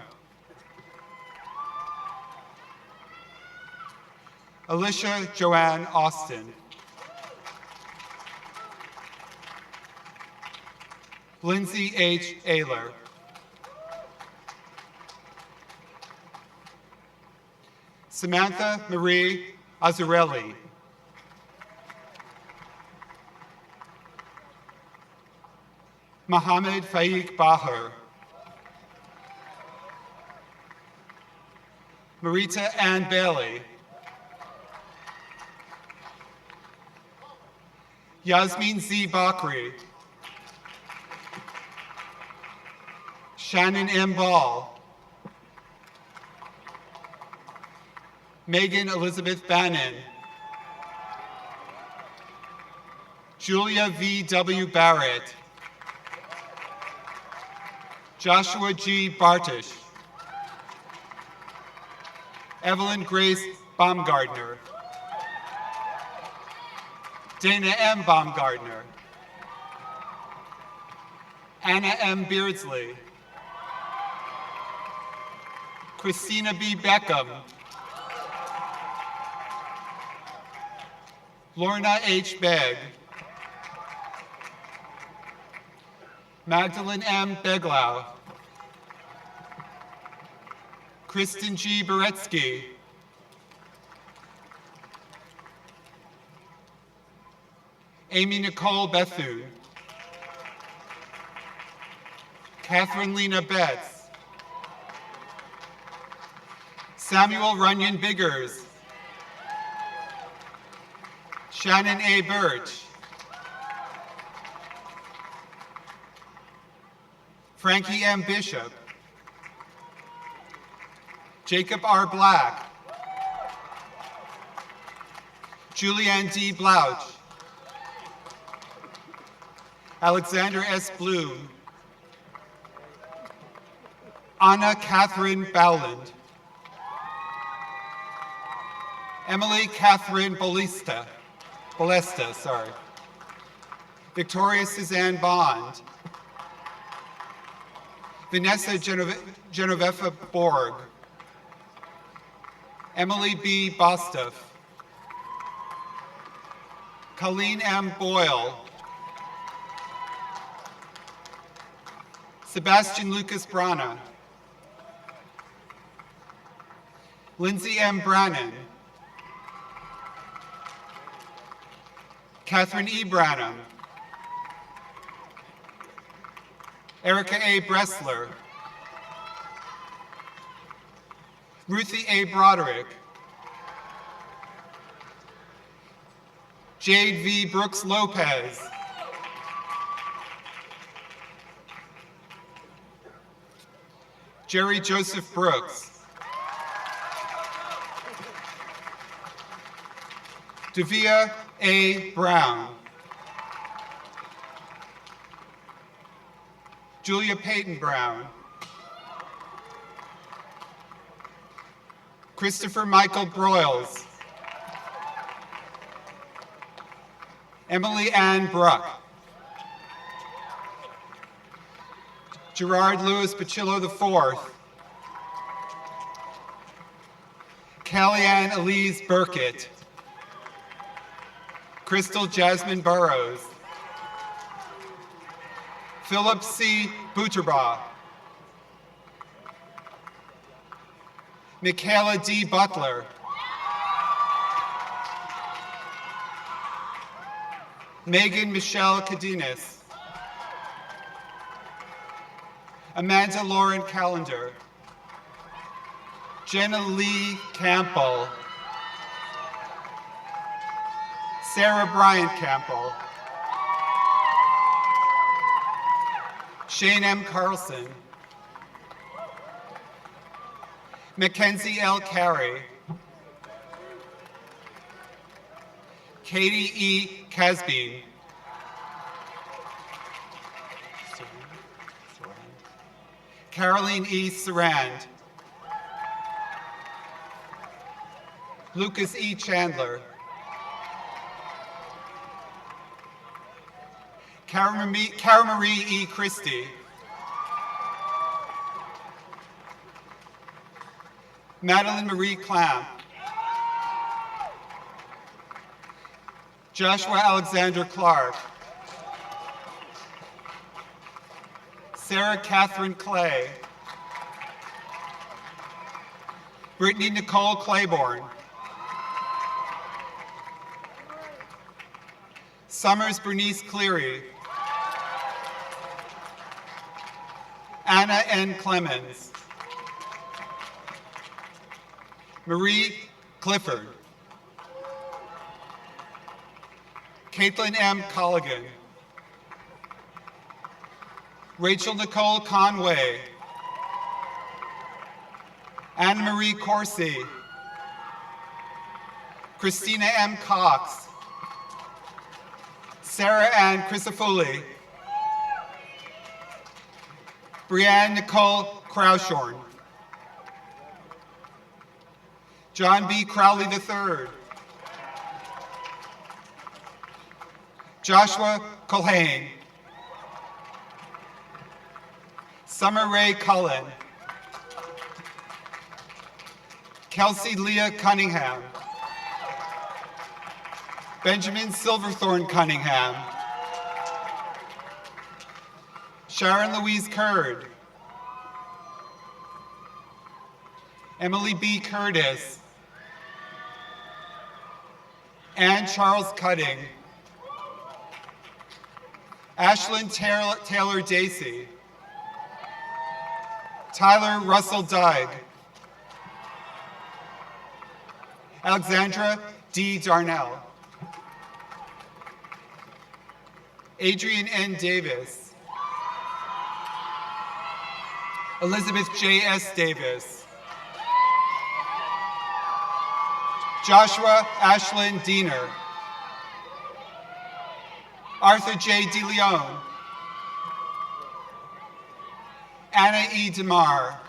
Alicia Joanne Austin. Lindsay H. Ayler. Samantha Marie Azzarelli. Mohammed Faik Bahar. Marita Ann Bailey. Yasmin Z. Bakri. Shannon M. Ball. Megan Elizabeth Bannon. Julia V. W. Barrett. Joshua G. Bartish, Evelyn Grace Baumgardner, Dana M. Baumgardner, Anna M. Beardsley, Christina B. Beckham, Lorna H. Begg, Magdalene M. Beglau, Kristen G. Beretsky, Amy Nicole Bethune, Catherine Lena Betts, Samuel Runyon Biggers, Shannon A. Birch, Frankie M. Bishop, Jacob R. Black, Julianne D. Blouch, Alexander S. Bloom, Anna Catherine Bowland, Emily Catherine Bolesta, Victoria Suzanne Bond, Vanessa Genovefa Borg, Emily B. Bostoff, Colleen M. Boyle, Sebastian Lucas Brana, Lindsay M. Brannan, Catherine E. Branham, Erica A. Bressler, Ruthie A. Broderick, Jade V. Brooks Lopez, Jerry Joseph Brooks, Davia A. Brown, Julia Peyton Brown, Christopher Michael Broyles, Emily Ann Bruck, Gerard Louis Bacillo IV, Kellyanne Elise Burkett, Crystal Jasmine Burrows, Philip C. Butterbaugh, Michaela D. Butler, Megan Michelle Cadenas, Amanda Lauren Callender, Jenna Lee Campbell, Sarah Bryant Campbell, Shane M. Carlson, Mackenzie L. Carey, Katie E. Casbean, Caroline E. Sarand, Lucas E. Chandler, Cara Marie E. Christie, Madeline Marie Clamp, Joshua Alexander Clark, Sarah Catherine Clay, Brittany Nicole Claiborne, Summers Bernice Cleary, Anna N. Clemens, Marie Clifford, Caitlin M. Colligan, Rachel Nicole Conway, Anne Marie Corsi, Christina M. Cox, Sarah Ann Crisafulli, Brianne Nicole Kraushorn. John B. Crowley III. Joshua Culhane. Summer Ray Cullen. Kelsey Leah Cunningham. Benjamin Silverthorne Cunningham. Sharon Louise Curd. Emily B. Curtis. Ann Charles Cutting. Ashlyn Taylor Dacey. Tyler Russell Dyke. Alexandra D. Darnell. Adrian N. Davis. Elizabeth J. S. Davis. Joshua Ashlyn Diener. Arthur J. DeLeon. Anna E. DeMar.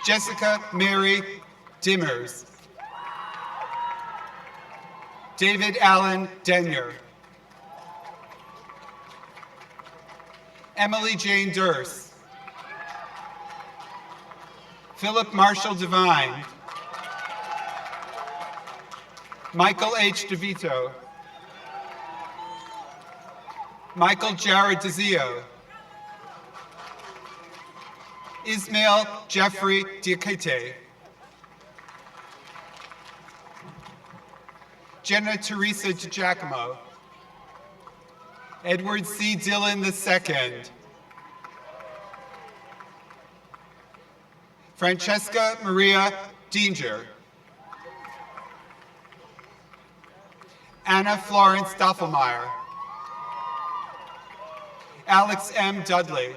Jessica Mary Dimmers. David Allen Denyer. Emily Jane Durst. Philip Marshall Devine. Michael H. DeVito. Michael Jared DeZio. Ismail Jeffrey Diakite. Jenna Teresa DiGiacomo. Edward C. Dillon II. Francesca Maria Dinger. Anna Florence Doffelmeyer. Alex M. Dudley.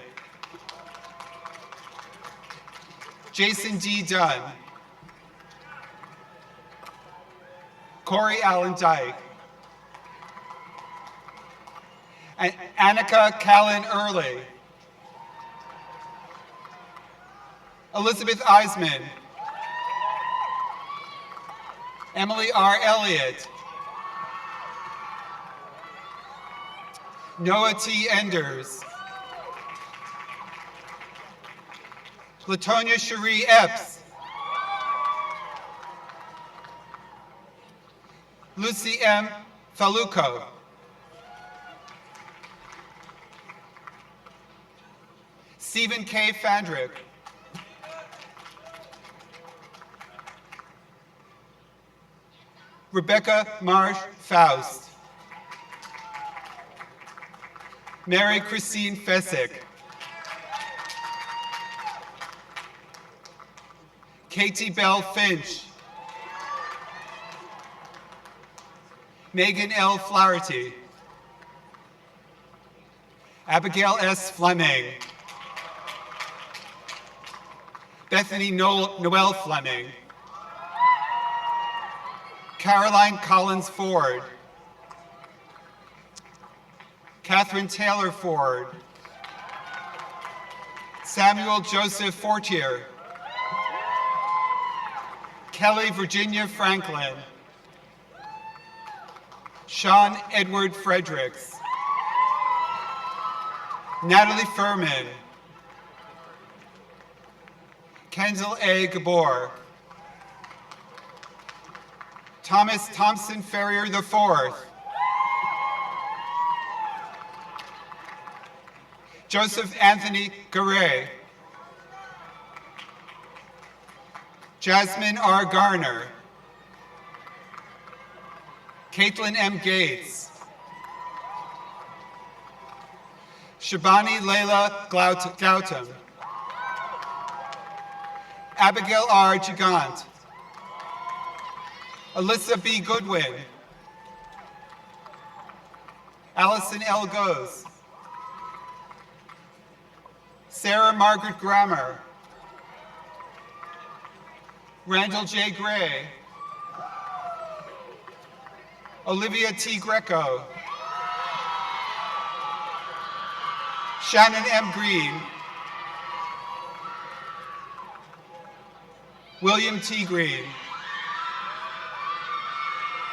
Jason D. Dunn. Corey Allen Dyke. Annika Callan Early. Elizabeth Eisman. Emily R. Elliott. Noah T. Enders. Latonia Cherie Epps. Lucy M. Faluco. Stephen K. Fandrick. Rebecca Marsh Faust. Mary Christine Fessick. Katie Bell Finch. Megan L. Flaherty. Abigail S. Fleming. Bethany Noel Fleming. Caroline Collins Ford. Catherine Taylor Ford. Samuel Joseph Fortier. Kelly Virginia Franklin. Sean Edward Fredericks. Natalie Furman. Kendall A. Gabor. Thomas Thompson Ferrier IV. Joseph Anthony Garay. Jasmine R. Garner. Caitlin M. Gates. Shabani Layla Gautam. Abigail R. Gigant. Alyssa B. Goodwin. Allison L. Goes. Sarah Margaret Grammer. Randall J. Gray. Olivia T. Greco. Shannon M. Green, William T. Green,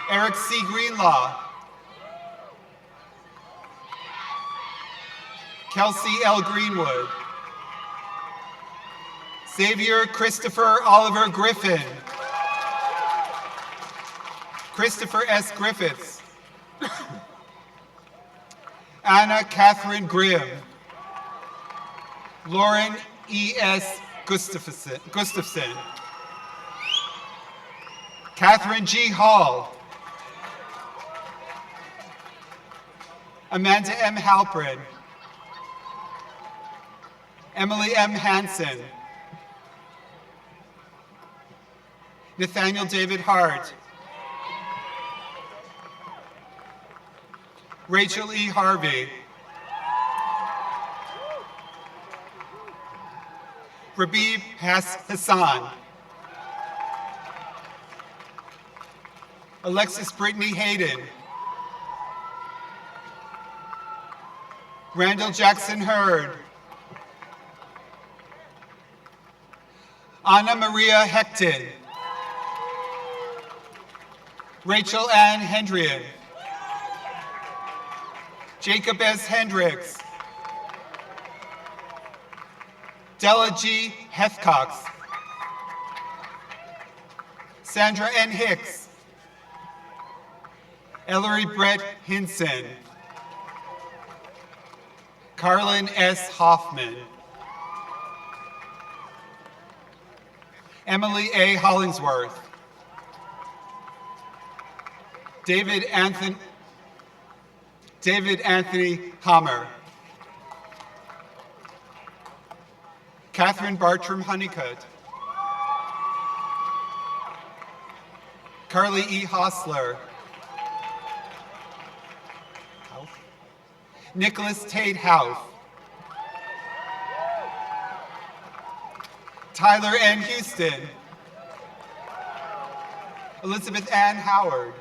Eric C. Greenlaw, Kelsey L. Greenwood, Xavier Christopher Oliver Griffin, Christopher S. Griffiths, Anna Catherine Grimm, Lauren E. S. Gustafson, Catherine G. Hall, Amanda M. Halprin, Emily M. Hansen, Nathaniel David Hart, Rachel E. Harvey, Rabib Hassan, Alexis Brittany Hayden, Randall Jackson Hurd, Anna Maria Hecton, Rachel Ann Hendrian, Jacob S. Hendricks, Della G. Hethcox, Sandra N. Hicks, Ellery Brett Hinson, Carlin S. Hoffman, Emily A. Hollingsworth, David Anthony Hammer, Catherine Bartram Honeycutt, Carly E. Hostler, Nicholas Tate Houth, Tyler N. Houston, Elizabeth Ann Howard,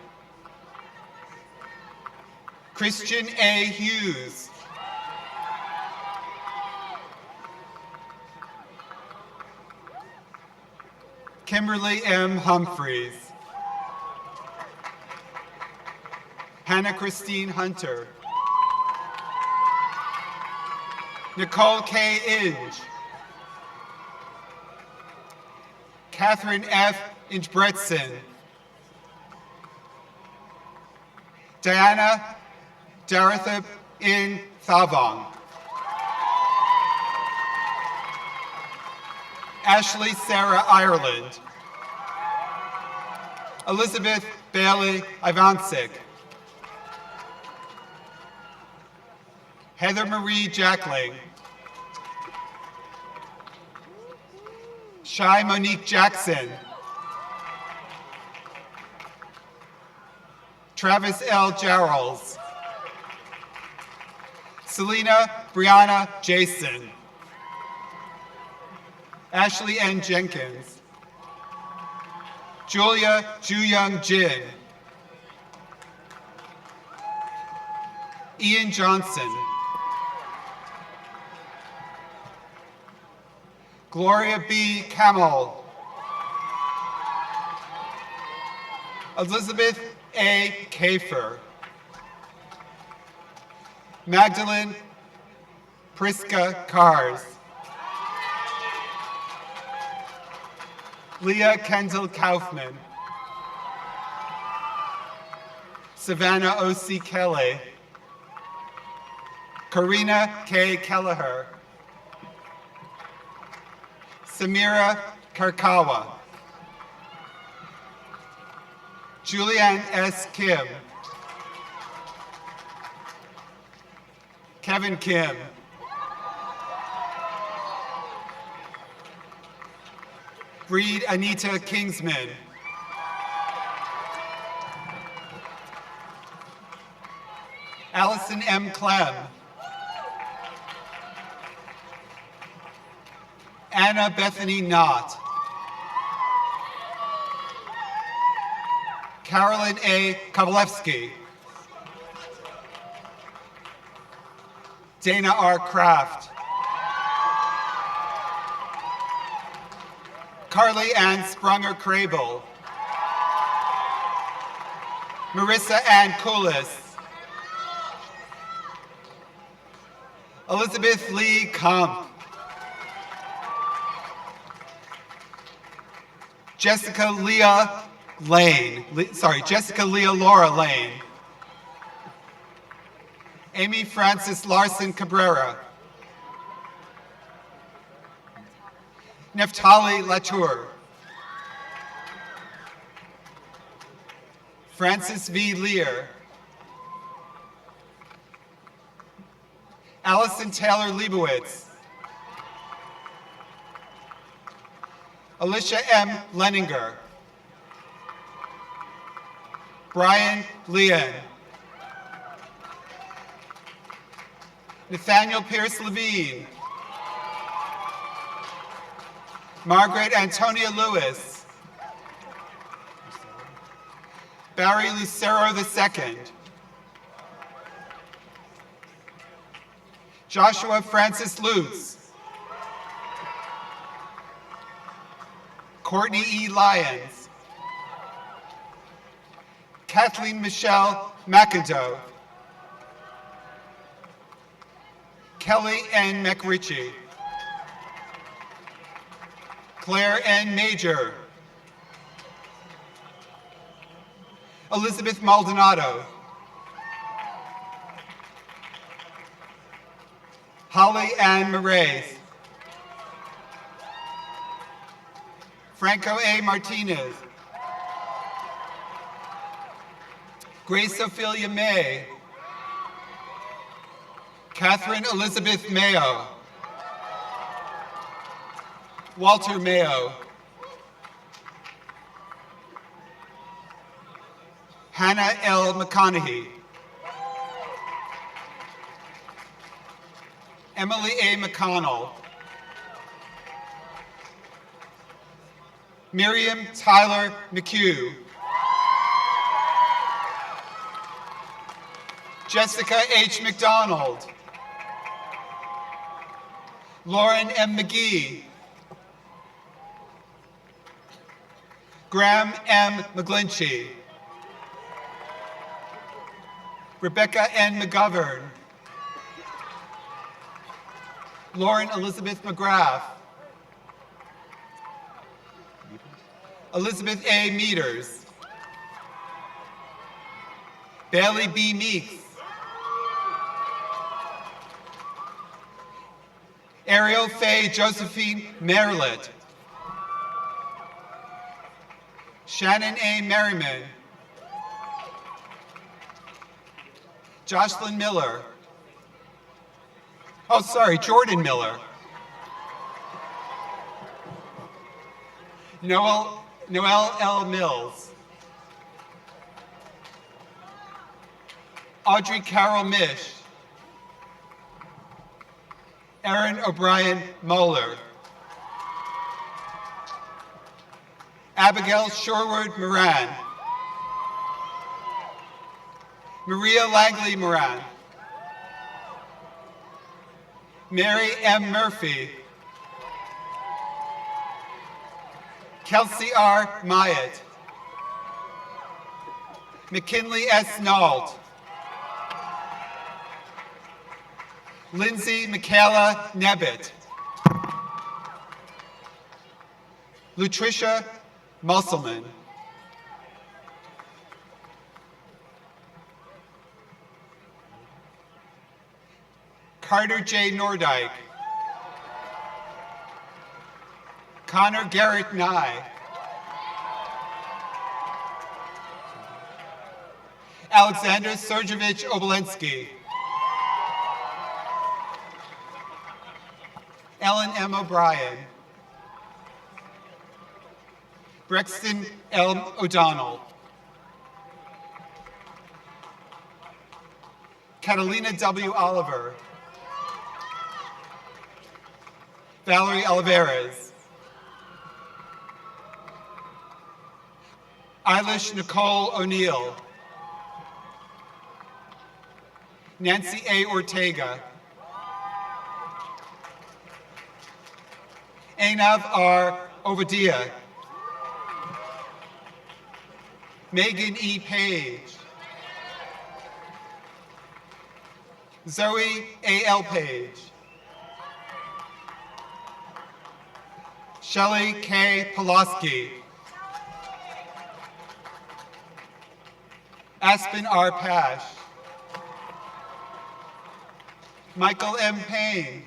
Christian A. Hughes, Kimberly M. Humphreys, Hannah Christine Hunter, Nicole K. Inge, Catherine F. Ingebretson, Diana Daratha in Thavong, Ashley Sarah Ireland, Elizabeth Bailey Ivancic, Heather Marie Jackling, Shai Monique Jackson, Travis L. Jarrells, Selena Brianna Jason, Ashley N. Jenkins, Julia Ju-Young Jin, Ian Johnson, Gloria B. Camel, Elizabeth A. Kafer, Magdalene Priska Kars, Leah Kendall Kaufman, Savannah O.C. Kelly, Karina K. Kelleher, Samira Karkawa, Julianne S. Kim, Kevin Kim, Breed Anita Kingsman, Allison M. Clem, Anna Bethany Knott, Carolyn A. Kovalevsky, Dana R. Kraft. Carly Ann Sprunger-Crable. Marissa Ann Coolis. Elizabeth Lee Kump. Jessica Leah Laura Lane. Amy Frances Larson Cabrera. Neftali Latour. Francis V. Lear. Allison Taylor Leibowitz. Alicia M. Leninger. Brian Leon. Nathaniel Pierce Levine. Margaret Antonia Lewis. Barry Lucero II. Joshua Francis Lutz. Courtney E. Lyons. Kathleen Michelle McIndoe. Kelly N. McRitchie. Claire N. Major. Elizabeth Maldonado. Holly Ann Moraes. Franco A. Martinez. Grace Ophelia May. Catherine Elizabeth Mayo. Walter Mayo. Hannah L. McConaughey. Emily A. McConnell. Miriam Tyler McHugh. Jessica H. McDonald. Lauren M. McGee. Graham M. McGlinchey. Rebecca N. McGovern. Lauren Elizabeth McGrath. Elizabeth A. Meters. Bailey B. Meeks. Ariel Faye Josephine Merlet. Shannon A. Merriman. Jocelyn Miller. Oh, sorry, Jordan Miller. Noel L. Mills. Audrey Carol Mish. Erin O'Brien Moeller. Abigail Shoreward Moran. Maria Langley Moran. Mary M. Murphy. Kelsey R. Myatt. McKinley S. Nault. Lindsay Michaela Nebbit. Lutricia Musselman. Carter J. Nordyke. Connor Garrett Nye. Alexander Sergevich Obolensky. Ellen M. O'Brien. Brexton L. O'Donnell. Catalina W. Oliver. Valerie Olivares. Eilish Nicole O'Neill. Nancy A. Ortega. Einav R. Ovadia, Megan E. Page, Zoe A.L. Page, Shelley K. Pulaski, Aspen R. Pash, Michael M. Payne,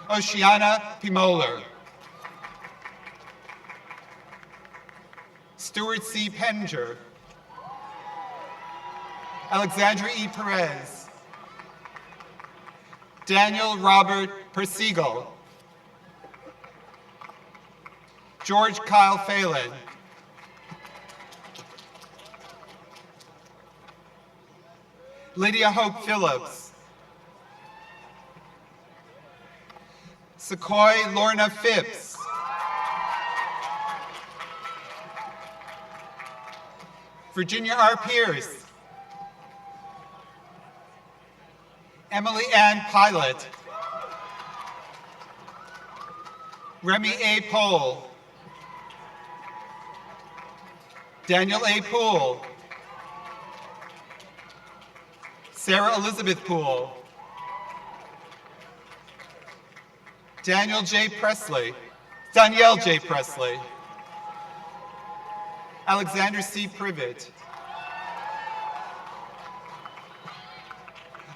Oceana P. Moeller, Stuart C. Penninger, Alexandra E. Perez, Daniel Robert Persiegel, George Kyle Phelan, Lydia Hope Phillips, Sequoia Lorna Phipps, Virginia R. Pierce, Emily Ann Pilot, Remy A. Pohl, Daniel A. Poole, Sarah Elizabeth Poole, Danielle J. Presley, Alexander C. Privet,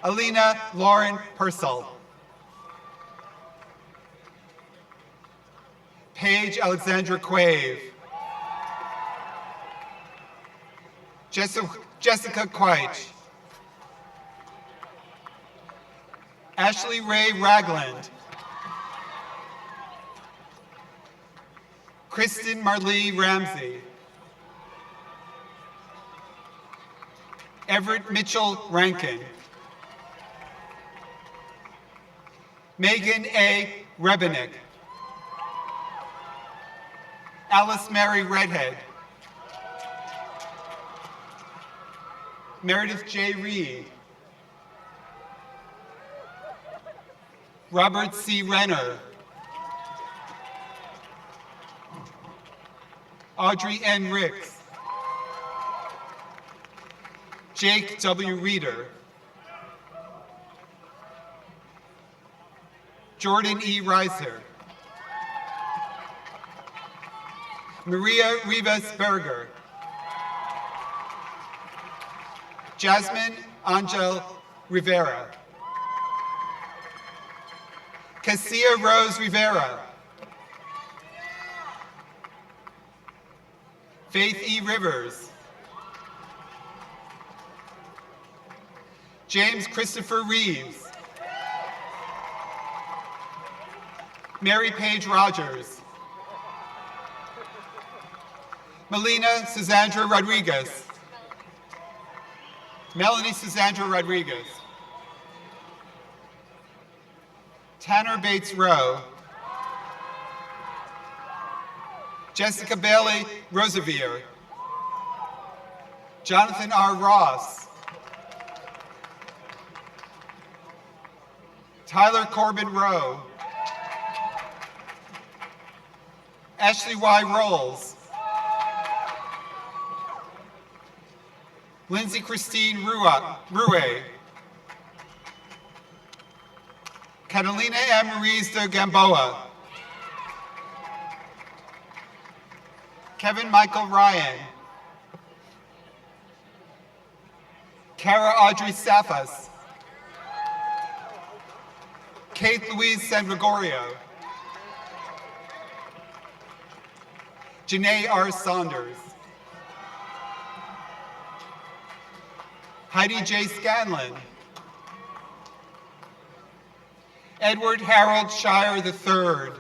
Alina Lauren Purcell, Paige Alexandra Quave, Jessica Queich, Ashley Ray Ragland, Kristen Marlee Ramsey, Everett Mitchell Rankin, Megan A. Rebenick, Alice Mary Redhead, Meredith J. Reed, Robert C. Renner, Audrey N. Ricks, Jake W. Reeder, Jordan E. Reiser, Maria Rivas Berger, Jasmine Angel Rivera, Cassia Rose Rivera, Faith E. Rivers, James Christopher Reeves, Mary Page Rogers, Melina Susandra Rodriguez, Melanie Susandra Rodriguez, Tanner Bates Rowe, Jessica Bailey Rosevier, Jonathan R. Ross, Tyler Corbin Rowe, Ashley Y. Rolls, Lindsay Christine Rue, Catalina M. Ruiz de Gamboa, Kevin Michael Ryan, Kara Audrey Safas, Kate Louise San Gregorio, Janae R. Saunders, Heidi J. Scanlon, Edward Harold Shire III,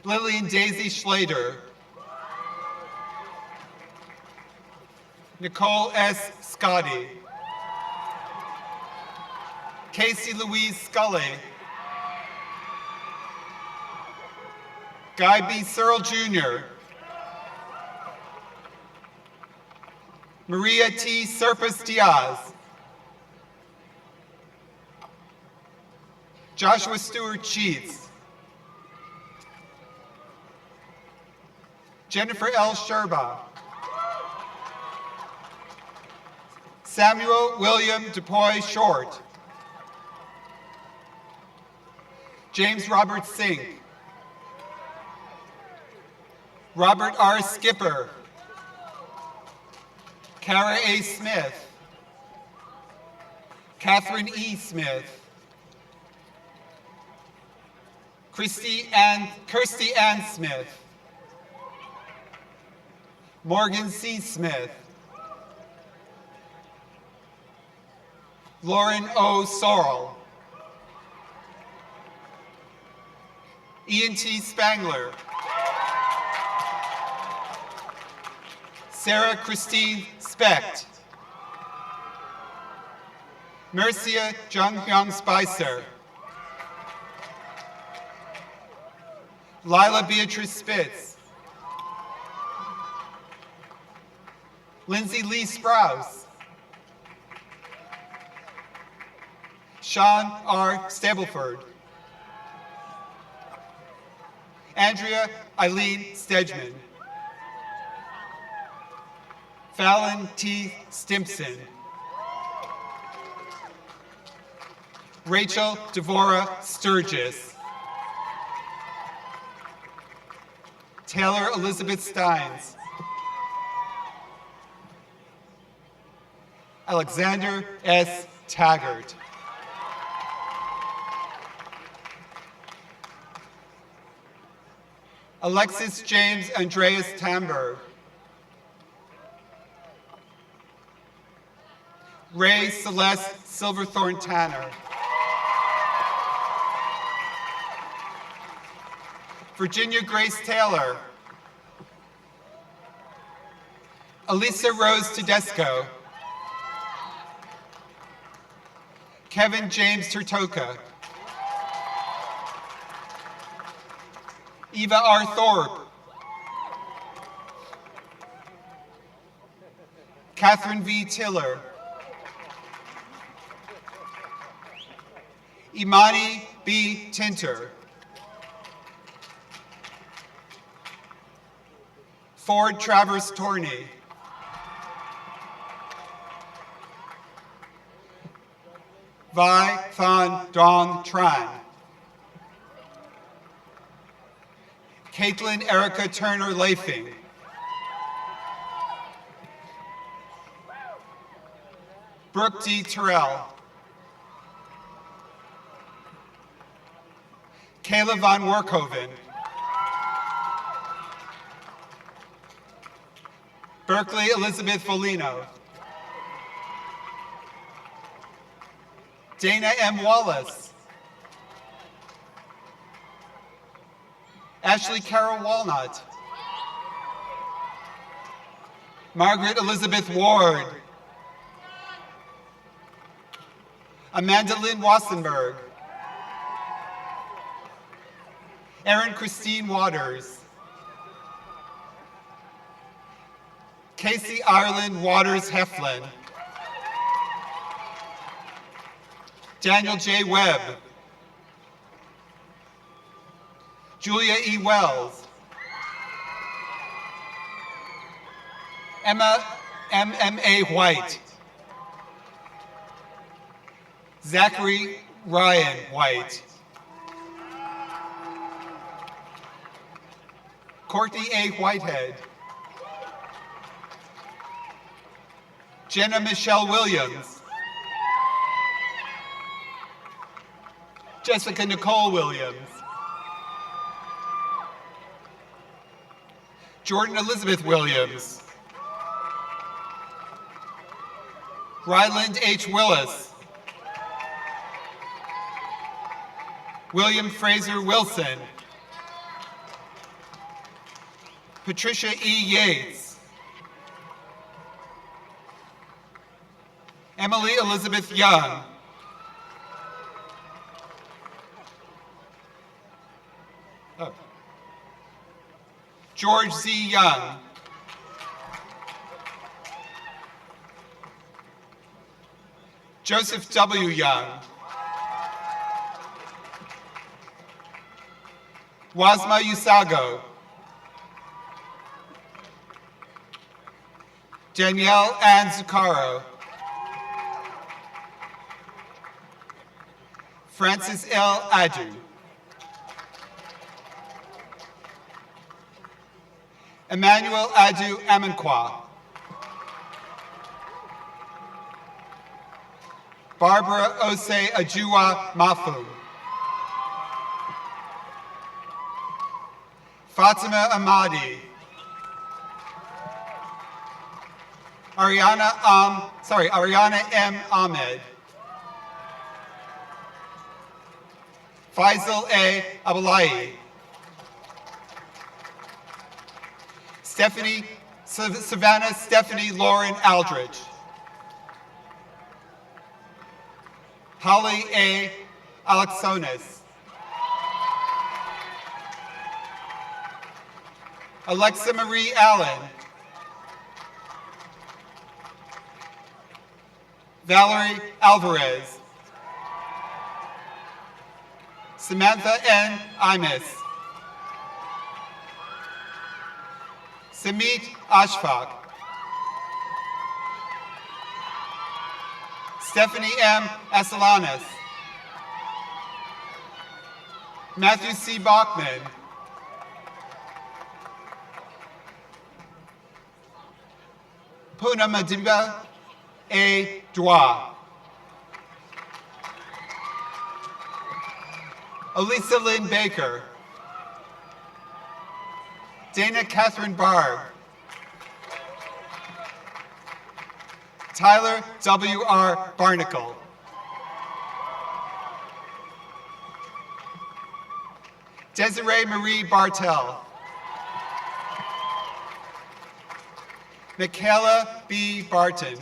Lillian Daisy Schlater, Nicole S. Scotty, Casey Louise Scully, Guy B. Searle Jr., Maria T. Serpis Diaz, Joshua Stewart Sheets. Jennifer L. Sherba. Samuel William DuPois Short. James Robert Sink. Robert R. Skipper. Kara A. Smith. Catherine E. Smith. Kirsty Ann Smith. Morgan C. Smith. Lauren O. Sorrell. Ian T. Spangler. Sarah Christine Specht. Mercia Jung-Hyung Spicer. Lila Beatrice Spitz. Lindsay Lee Sprouse. Sean R. Stableford. Andrea Eileen Stedman. Fallon T. Stimpson. Rachel Devora Sturgis. Taylor Elizabeth Steins. Alexander S. Taggart. Alexis James Andreas Tamberg. Ray Celeste Silverthorne Tanner. Virginia Grace Taylor. Elisa Rose Tedesco. Kevin James Tertoka. Eva R. Thorpe. Catherine V. Tiller. Imani B. Tinter. Ford Travers Torney. Vi Van Dong Tran. Caitlin Erica Turner Lafing. Brooke D. Terrell. Kayla Von Werkhoven. Berkeley Elizabeth Folino. Dana M. Wallace. Ashley Carol Walnut. Margaret Elizabeth Ward. Amanda Lynn Wassenberg. Erin Christine Waters. Casey Ireland Waters Heflin. Daniel J. Webb. Julia E. Wells. Emma M.M.A. White. Zachary Ryan White. Courtney A. Whitehead. Jenna Michelle Williams. Jessica Nicole Williams. Jordan Elizabeth Williams. Ryland H. Willis. William Fraser Wilson. Patricia E. Yates. Emily Elizabeth Young. Oh. George Z. Young. Joseph W. Young. Wasma Usago. Danielle Ann Zuccaro. Francis L. Adu. Emmanuel Adu Amankwa. Barbara Ose Ajua Mafu. Fatima Amadi. Ariana M. Ahmed. Faisal A. Abulai. Savannah Stephanie Lauren Aldridge. Holly A. Alexonis. Alexa Marie Allen. Valerie Alvarez. Samantha N. Imus. Samit Ashfaq. Stephanie M. Asalanis. Matthew C. Bachman. Puna Madiba A. Dwa. Elisa Lynn Baker. Dana Catherine Barr. Tyler W. R. Barnacle. Desiree Marie Bartel. Michaela B. Barton.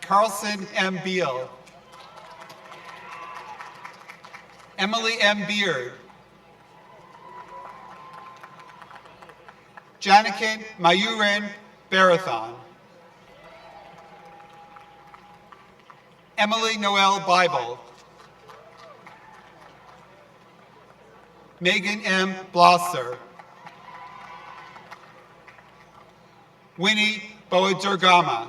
Carlson M. Beal. Emily M. Beard. Janikin Mayurin Barathon. Emily Noel Bible. Megan M. Blosser. Winnie Boadurgama.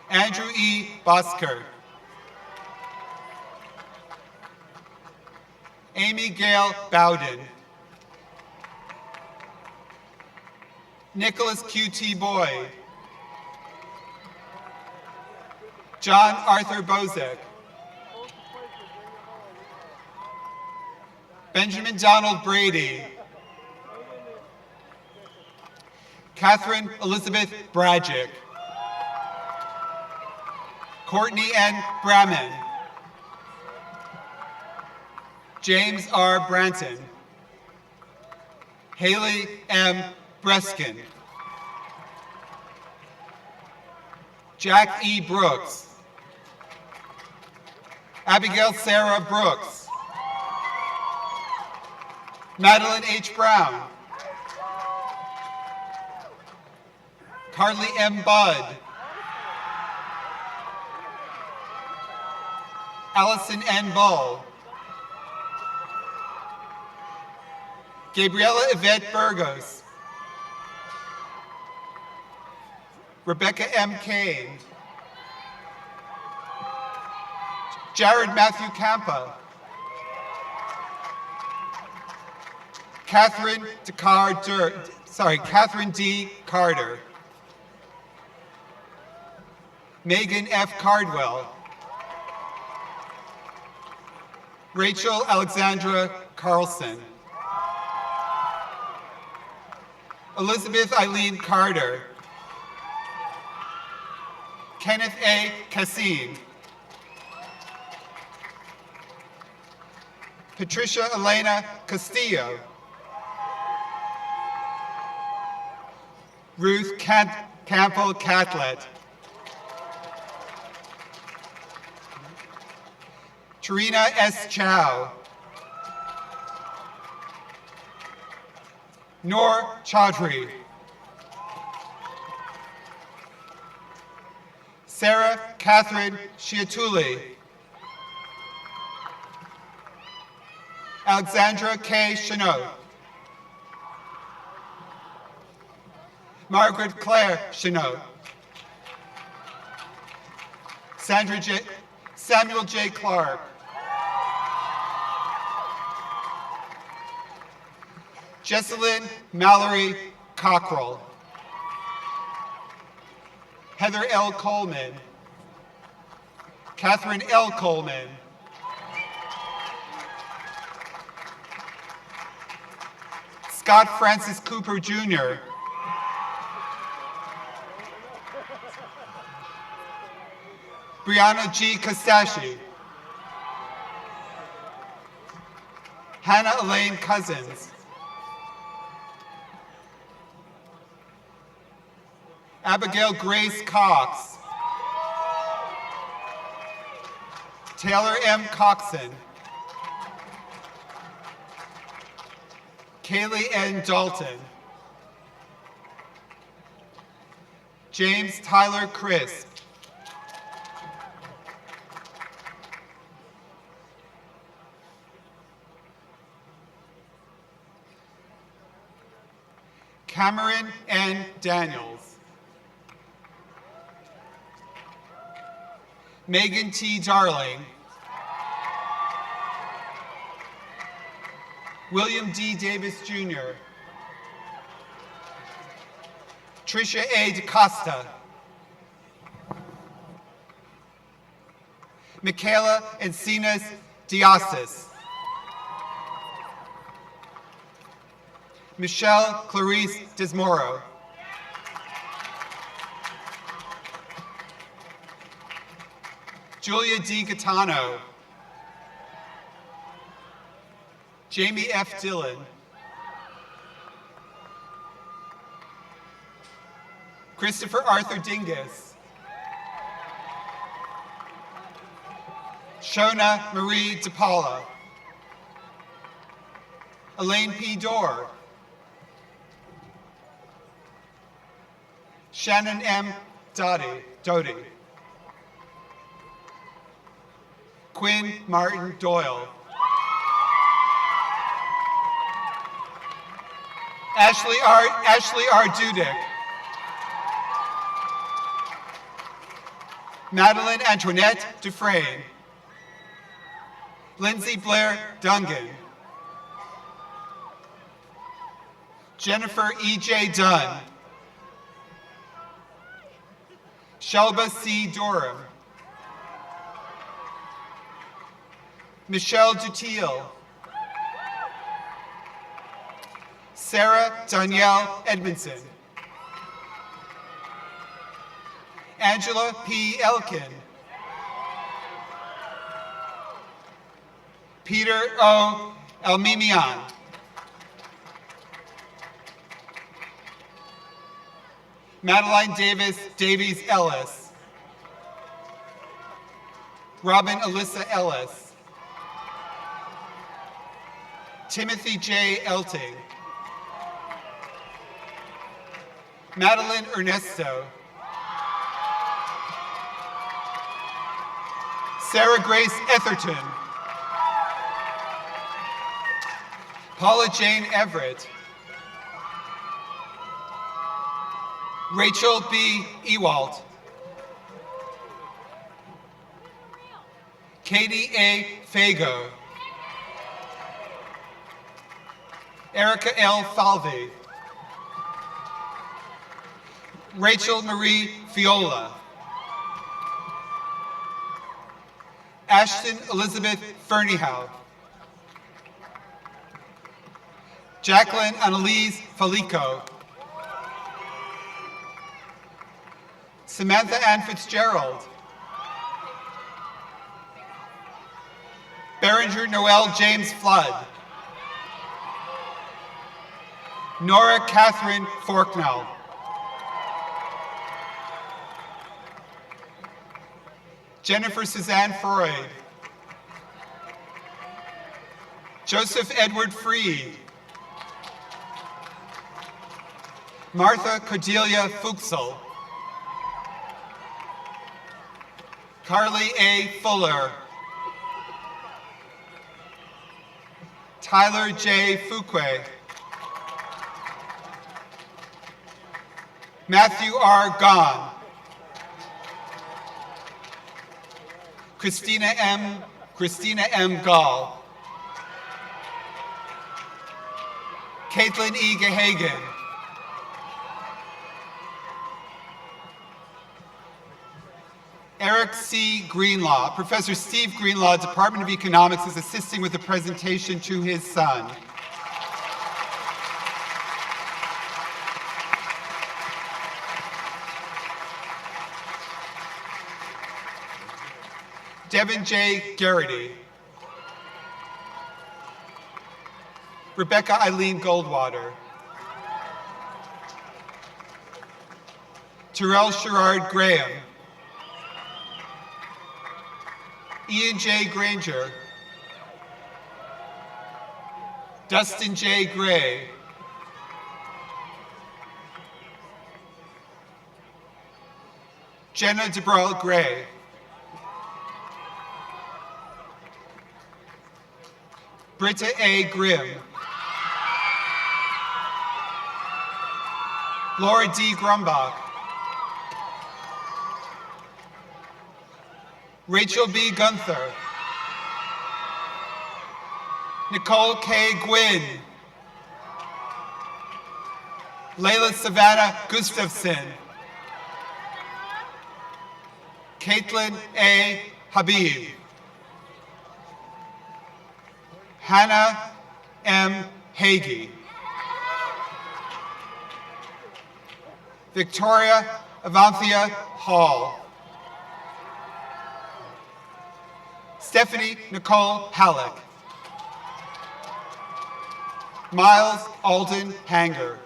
Andrew E. Bosker. Amy Gail Bowden. Nicholas Q.T. Boyd. John Arthur Bozek. Benjamin Donald Brady. Catherine Elizabeth Bradgick. Courtney N. Braman. James R. Branton. Haley M. Breskin. Jack E. Brooks. Abigail Sarah Brooks. Madeline H. Brown. Carly M. Budd. Allison N. Bull. Gabriella Yvette Burgos. Rebecca M. Kane. Jared Matthew Campa. Catherine D. Carter. Megan F. Cardwell. Rachel Alexandra Carlson. Elizabeth Eileen Carter. Kenneth A. Kassim. Patricia Elena Castillo. Ruth Campbell Catlett. Tarina S. Chow. Noor Chaudhry. Sarah Catherine Chiatuli. Alexandra K. Chanot. Margaret Claire Chanot. Samuel J. Clark. Jesselyn Mallory Cockrell. Heather L. Coleman. Catherine L. Coleman. Scott Francis Cooper, Jr. Brianna G. Costashi. Hannah Elaine Cousins. Abigail Grace Cox. Taylor M. Coxon. Kaylee N. Dalton. James Tyler Crisp. Cameron N. Daniels. Megan T. Darling. William D. Davis, Jr. Tricia A. DaCosta. Michaela Encinas Diasis. Michelle Clarice Desmoro. Julia D. Gaetano. Jamie F. Dillon. Christopher Arthur Dingus. Shona Marie DePaula. Elaine P. Dorr. Shannon M. Doty. Quinn Martin Doyle. Ashley R. Dudek. Madeline Antoinette Dufresne. Lindsay Blair Dungan. Jennifer E.J. Dunn. Shelba C. Durham. Michelle Dutiel. Sarah Danielle Edmondson. Angela P. Elkin. Peter O. Elmimian. Madeline Davies Ellis. Robin Alyssa Ellis. Timothy J. Elting. Madeline Ernesto. Sarah Grace Etherton. Paula Jane Everett. Rachel B. Ewalt. Katie A. Fago. Erica L. Falvey. Rachel Marie Fiola. Ashton Elizabeth Ferneyhough. Jacqueline Annalise Falico. Samantha Ann Fitzgerald. Berenger Noel James Flood. Nora Catherine Forknell. Jennifer Suzanne Freud. Joseph Edward Freed. Martha Cordelia Fuchsel. Carly A. Fuller. Tyler J. Fuqua. Matthew R. Gahn. Christina M. Gall. Caitlin E. Gahagan. Eric C. Greenlaw. Professor Steve Greenlaw, Department of Economics, is assisting with the presentation to his son. Devin J. Garrity. Rebecca Eileen Goldwater. Terrell Sherrard Graham. Ian J. Granger. Dustin J. Gray. Jenna DeBrell Gray. Britta A. Grimm. Laura D. Grumbach. Rachel B. Gunther. Nicole K. Gwynn. Layla Savannah Gustafson. Caitlin A. Habib. Hannah M. Hagee. Victoria Avanthia Hall. Stephanie Nicole Halleck. Miles Alden Hanger.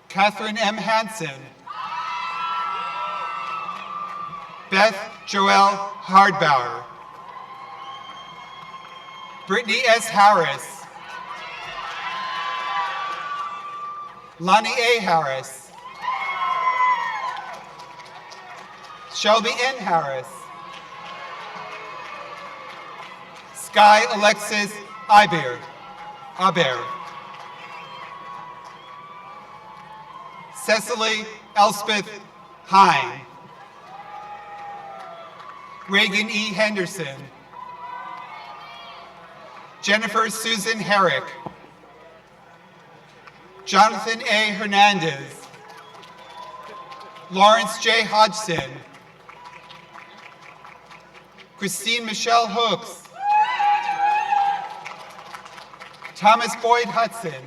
Catherine M. Hansen. Beth Joelle Hardbauer. Brittany S. Harris. Lonnie A. Harris. Shelby N. Harris. Sky Alexis Aber. Cecily Elspeth Hine. Reagan E. Henderson. Jennifer Susan Herrick. Jonathan A. Hernandez. Lawrence J. Hodgson. Christine Michelle Hooks. Thomas Boyd Hudson.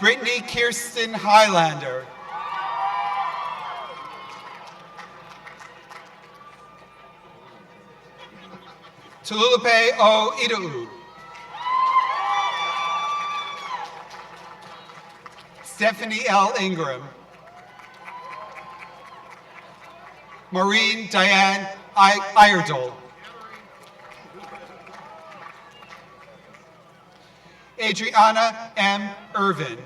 Brittany Kirsten Highlander. Tululupe O. Ida'u. Stephanie L. Ingram. Maureen Diane Iredol. Adriana M. Irvin.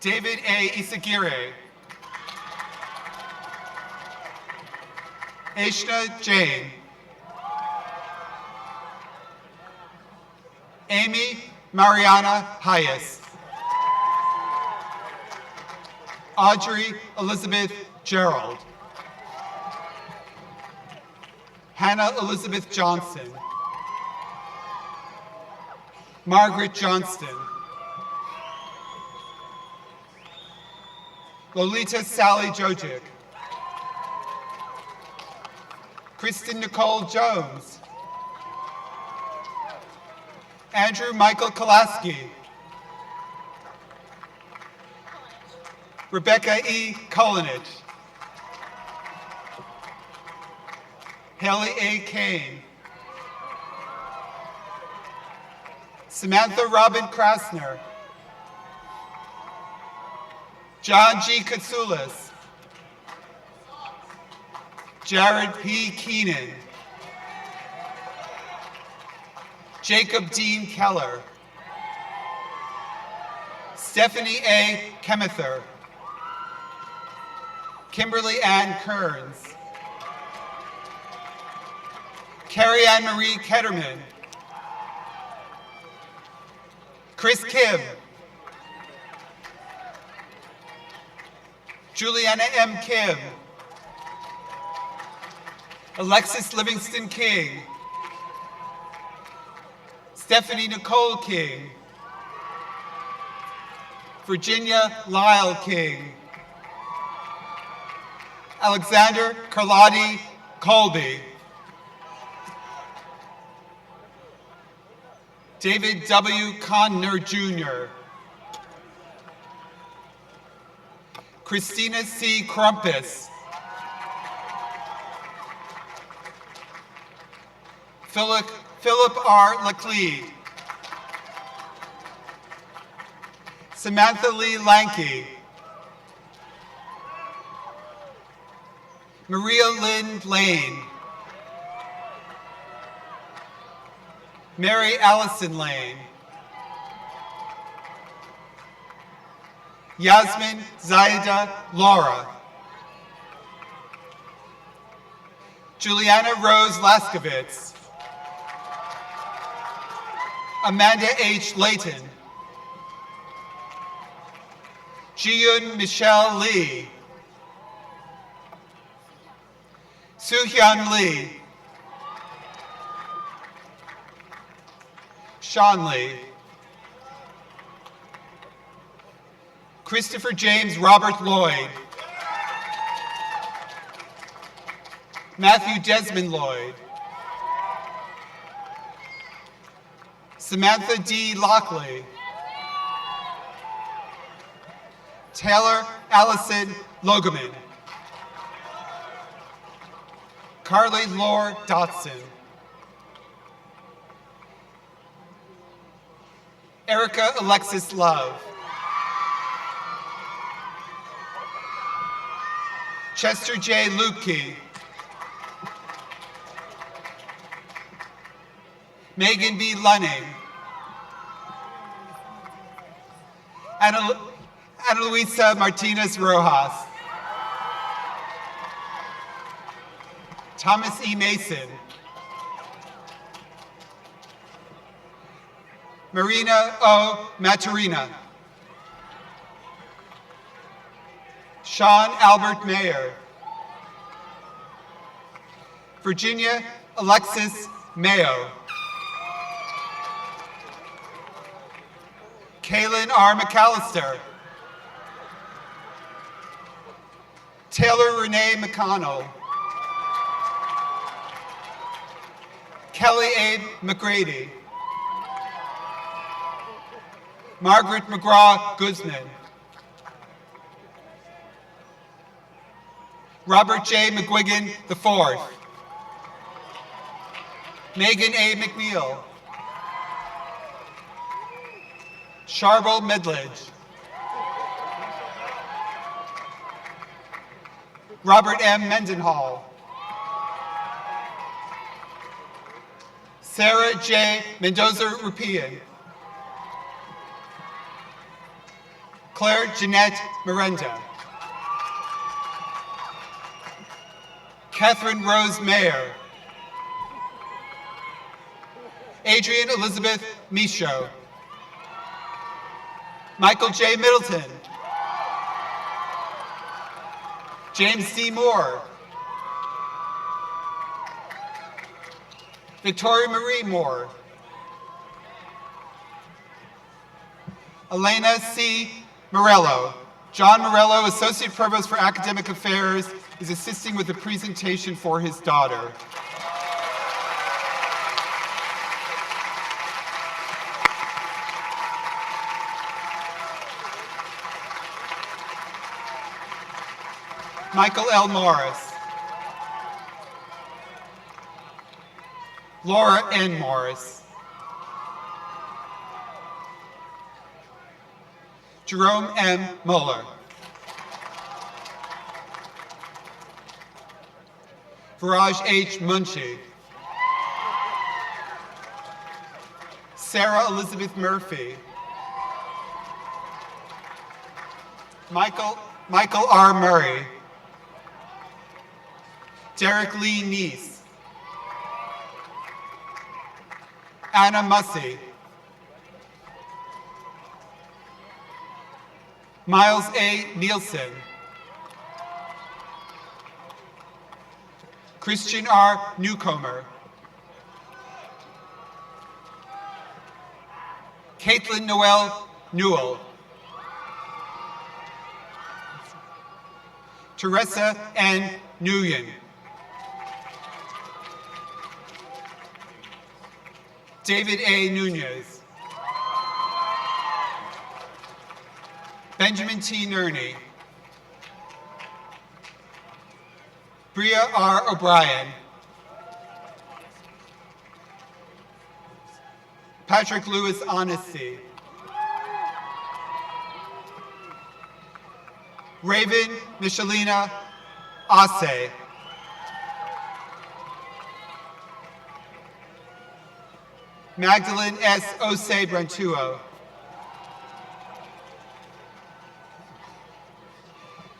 David A. Isagire. Aishna Jane. Amy Mariana Hayes. Audrey Elizabeth Gerald. Hannah Elizabeth Johnson. Margaret Johnston. Lolita Sally Jojic. Kristen Nicole Jones. Andrew Michael Kolaski. Rebecca E. Kolinich. Haley A. Kane. Samantha Robin Krasner. John G. Katsoulis. Jared P. Keenan. Jacob Dean Keller, Stephanie A. Kemether, Kimberly Ann Kearns, Carrie Ann Marie Ketterman, Chris Kim, Juliana M. Kim, Alexis Livingston King, Stephanie Nicole King, Virginia Lyle King, Alexander Carlotti Colby, David W. Conner Jr., Christina C. Crumpus, Philip R. Laclede, Samantha Lee Lanke, Maria Lynn Lane, Mary Allison Lane, Yasmin Zaida Laura, Juliana Rose Laskovitz, Amanda H. Layton, Jiyun Michelle Lee, Soo-hyun Lee, Sean Lee, Christopher James Robert Lloyd, Matthew Desmond Lloyd, Samantha D. Lockley, Taylor Allison Logeman, Carly Lore Dotson, Erica Alexis Love, Chester J. Lupke, Megan B. Lunning, Ana Luisa Martinez Rojas, Thomas E. Mason, Marina O. Maturina, Sean Albert Mayer, Virginia Alexis Mayo, Kaylin R. McAllister, Taylor Renee McConnell, Kelly A. McGrady, Margaret McGraw Guzman, Robert J. McGuigan IV, Megan A. McNeil, Charbel Midledge, Robert M. Mendenhall, Sarah J. Mendoza-Rupian, Claire Jeanette Miranda, Catherine Rose Mayer, Adrian Elizabeth Michaud, Michael J. Middleton, James C. Moore, Victoria Marie Moore, Elena C. Morello. John Morello, Associate Provost for Academic Affairs, is assisting with the presentation for his daughter. Michael L. Morris, Laura N. Morris, Jerome M. Muller, Viraj H. Munshi, Sarah Elizabeth Murphy. Michael R. Murray. Derek Lee Neese. Anna Mussey. Miles A. Nielsen. Christian R. Newcomer. Caitlin Noel Newell. Teresa N. Nguyen. David A. Nunez. Benjamin T. Nerney. Bria R. O'Brien. Patrick Lewis Honesty. Raven Michelina Ase. Magdalene S. Osei Brantuo.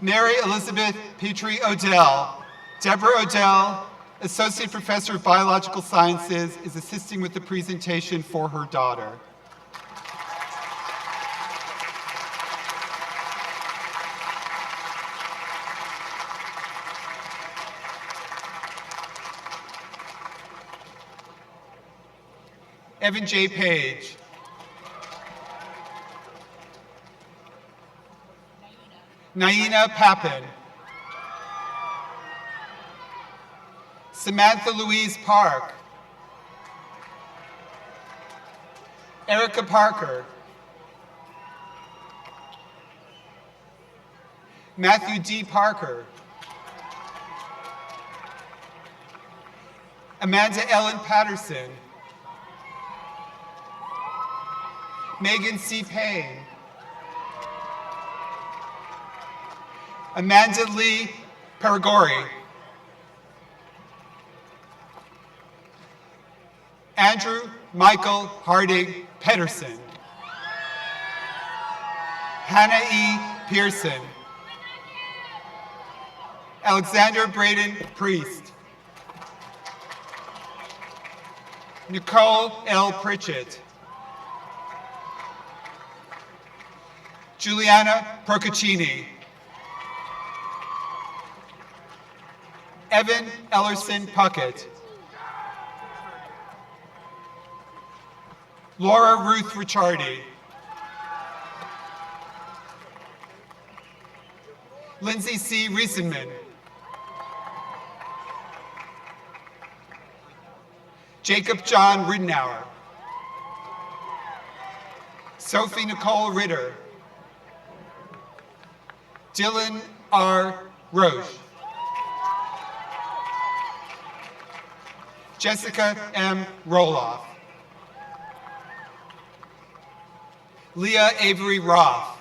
Mary Elizabeth Petrie Odell. Deborah Odell, Associate Professor of Biological Sciences, is assisting with the presentation for her daughter. Evan J. Page. Naina Pappen. Samantha Louise Park. Erica Parker. Matthew D. Parker. Amanda Ellen Patterson. Megan C. Payne. Amanda Lee Paragori. Andrew Michael Harding Pedersen. Hannah E. Pearson. Alexander Braden Priest. Nicole L. Pritchett. Juliana Procaccini. Evan Ellerson Puckett. Laura Ruth Ricciardi. Lindsay C. Riesenman. Jacob John Ridenour. Sophie Nicole Ritter. Dylan R. Roche. Jessica M. Roloff. Leah Avery Roth.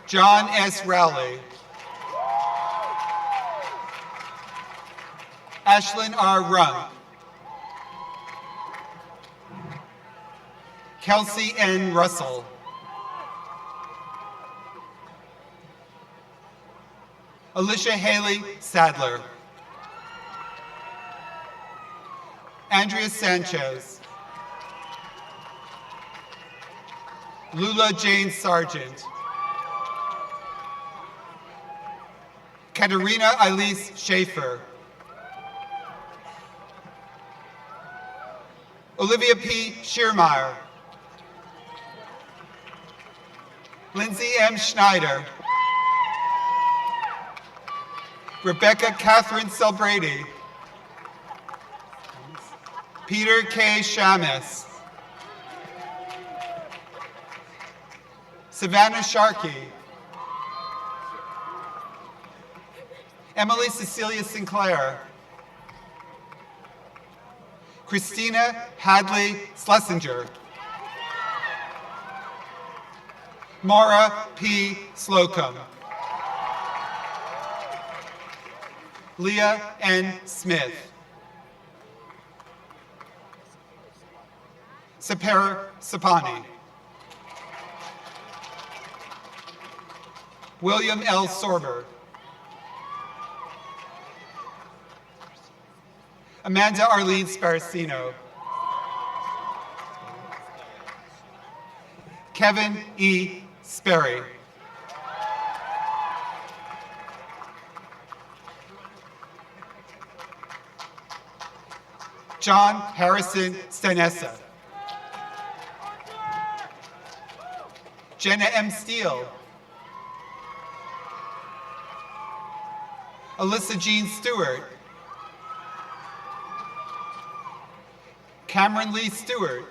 John S. Rowley. Ashlyn R. Runk. Kelsey N. Russell. Alicia Haley Sadler. Andrea Sanchez. Lula Jane Sargent. Katerina Elise Schaefer. Olivia P. Schiermeyer. Lindsay M. Schneider. Rebecca Catherine Selbrady. Peter K. Shamus. Savannah Sharkey. Emily Cecilia Sinclair. Christina Hadley Schlesinger. Maura P. Slocum. Leah N. Smith. Saper Sapani. William L. Sorber. Amanda Arlene Sparacino. Kevin E. Sperry. John Harrison Stanessa. Jenna M. Steele. Alyssa Jean Stewart. Cameron Lee Stewart.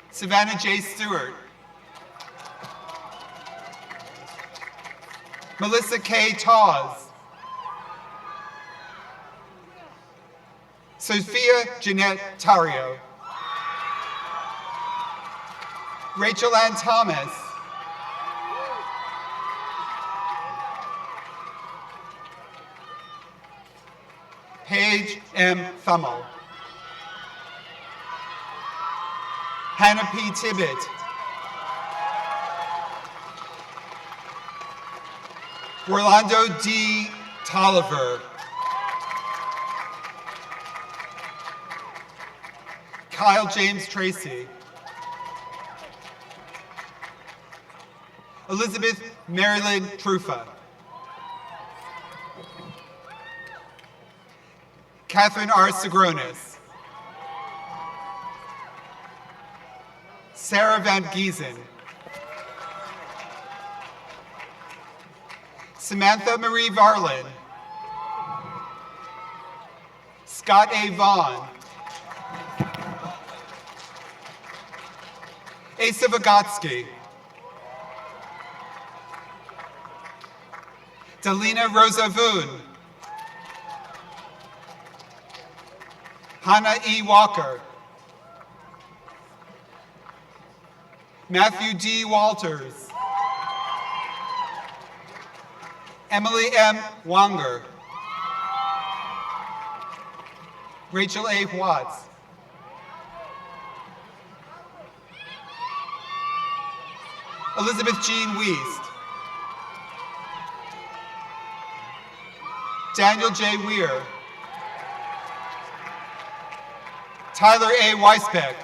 Savannah J. Stewart. Melissa K. Tawes. Sophia Jeanette Tario. Rachel Ann Thomas. Paige M. Thummel. Hannah P. Tibbett. Orlando D. Tolliver. Kyle James Tracy. Elizabeth Marilyn Trufa. Catherine R. Sagronis. Sarah Van Giesen. Samantha Marie Varlin. Scott A. Vaughn. Asa Vygotsky. Delina Rosa Voon. Hannah E. Walker. Matthew D. Walters. Emily M. Wanger. Rachel A. Watts. Elizabeth Jean Wiest. Daniel J. Weir. Tyler A. Weisbeck.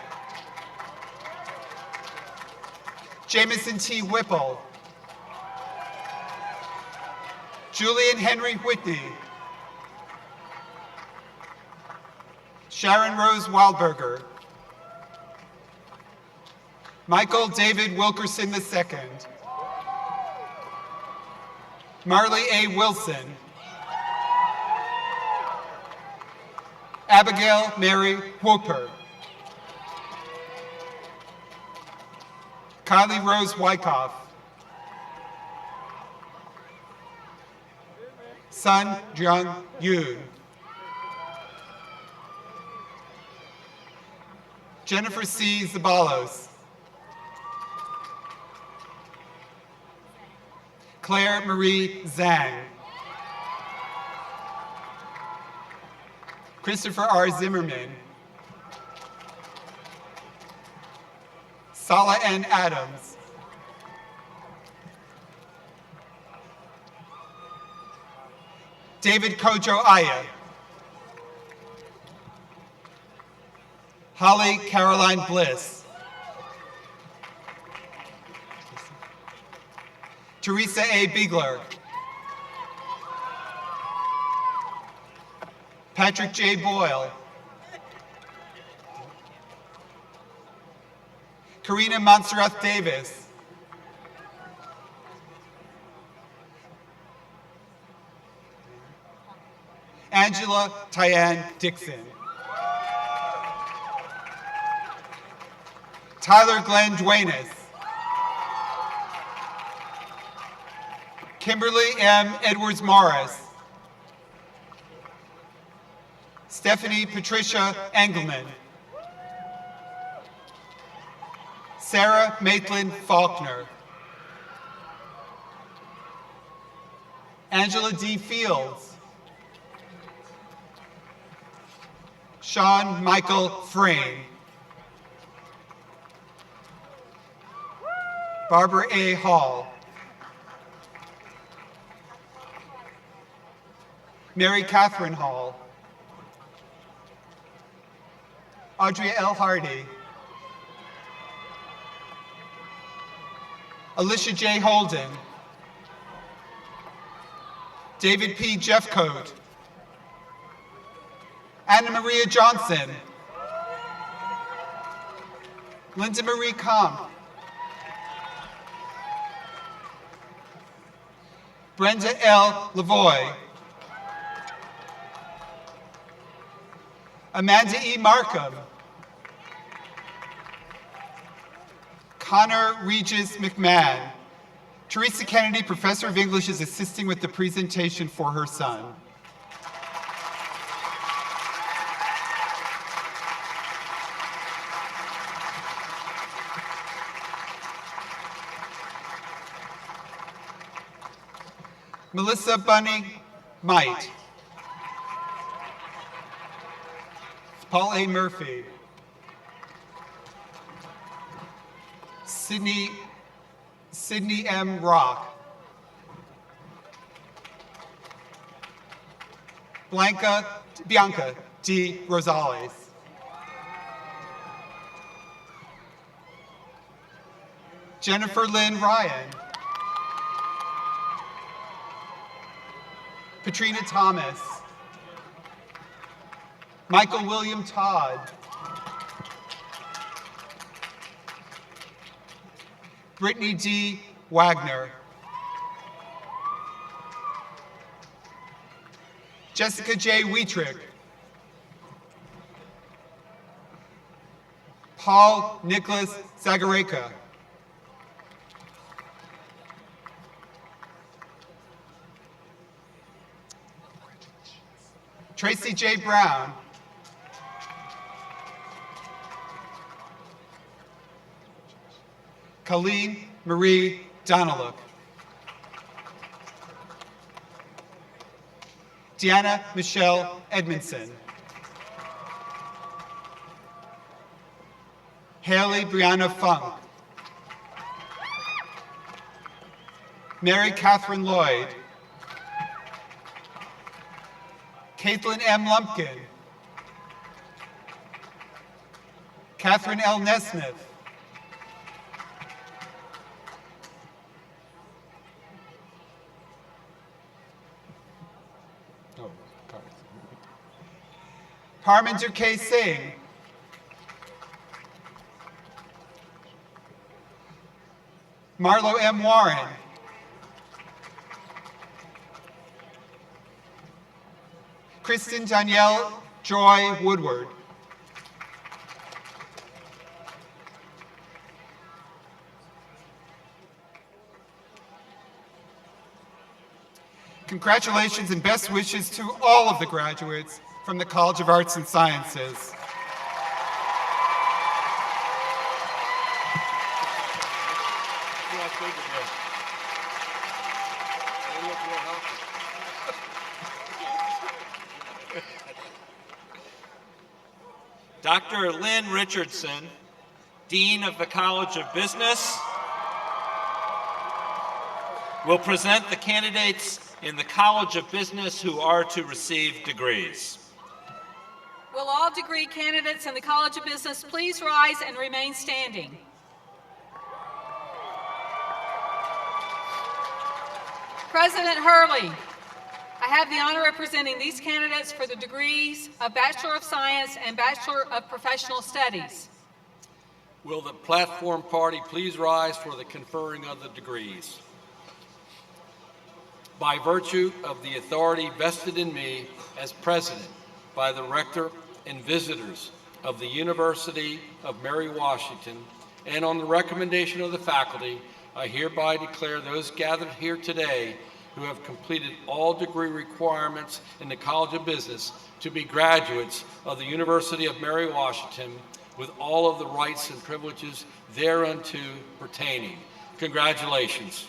Jamison T. Whipple. Julian Henry Whitney. Sharon Rose Wildberger. Michael David Wilkerson II. Marley A. Wilson. Abigail Mary Whooper. Kylie Rose Wyckoff. Sun Jung Yoon. Jennifer C. Zabalos. Claire Marie Zhang. Christopher R. Zimmerman. Sala N. Adams. David Kojo Aya. Holly Caroline Bliss. Teresa A. Biegler. Patrick J. Boyle. Karina Montserrat Davis. Angela Tyann Dixon. Tyler Glenn Duenas. Kimberly M. Edwards Morris. Stephanie Patricia Engelman. Sarah Maitland Faulkner. Angela D. Fields. Sean Michael Frame. Barbara A. Hall. Mary Catherine Hall. Audrey L. Hardy. Alicia J. Holden. David P. Jeffcoat. Anna Maria Johnson. Linda Marie Comp. Brenda L. Lavoie. Amanda E. Markham. Connor Regis McMahon. Teresa Kennedy, Professor of English, is assisting with the presentation for her son. Melissa Bunny Might. Paul A. Murphy. Sydney M. Rock. Bianca D. Rosales. Jennifer Lynn Ryan. Katrina Thomas. Michael William Todd. Brittany D. Wagner. Jessica J. Wietrich. Paul Nicholas Zagareka. Tracy J. Brown. Colleen Marie Donalook. Deanna Michelle Edmondson. Haley Brianna Funk. Mary Catherine Lloyd. Caitlin M. Lumpkin. Catherine L. Nesmith. Parminder K. Singh. Marlo M. Warren. Kristen Danielle Joy Woodward. Congratulations and best wishes to all of the graduates from the College of Arts and Sciences. Dr. Lynn Richardson, Dean of the College of Business, will present the candidates in the College of Business who are to receive degrees. Will all degree candidates in the College of Business please rise and remain standing? President Hurley, I have the honor of presenting these candidates for the degrees of Bachelor of Science and Bachelor of Professional Studies. Will the platform party please rise for the conferring of the degrees? By virtue of the authority vested in me as president by the rector and visitors of the University of Mary Washington, and on the recommendation of the faculty, I hereby declare those gathered here today who have completed all degree requirements in the College of Business to be graduates of the University of Mary Washington with all of the rights and privileges thereunto pertaining. Congratulations.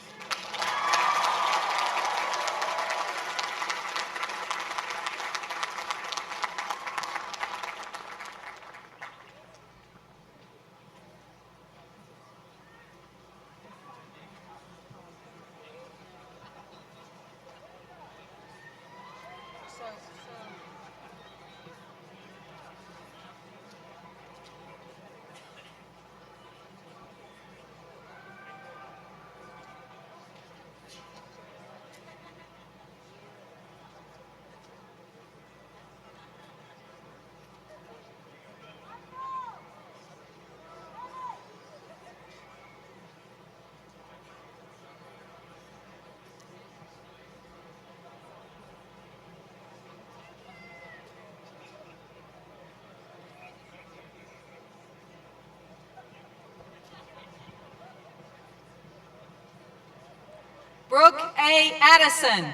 Brooke A. Addison.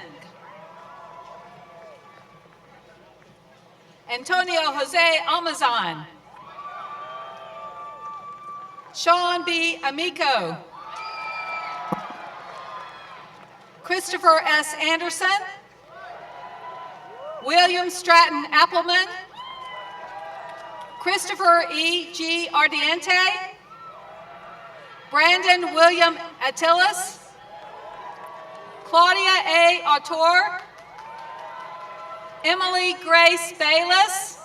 Antonio Jose Almazan. Sean B. Amico. Christopher S. Anderson. William Stratton Appleman. Christopher E. G. Ardiente. Brandon William Attilas. Claudia A. Autor. Emily Grace Bayless.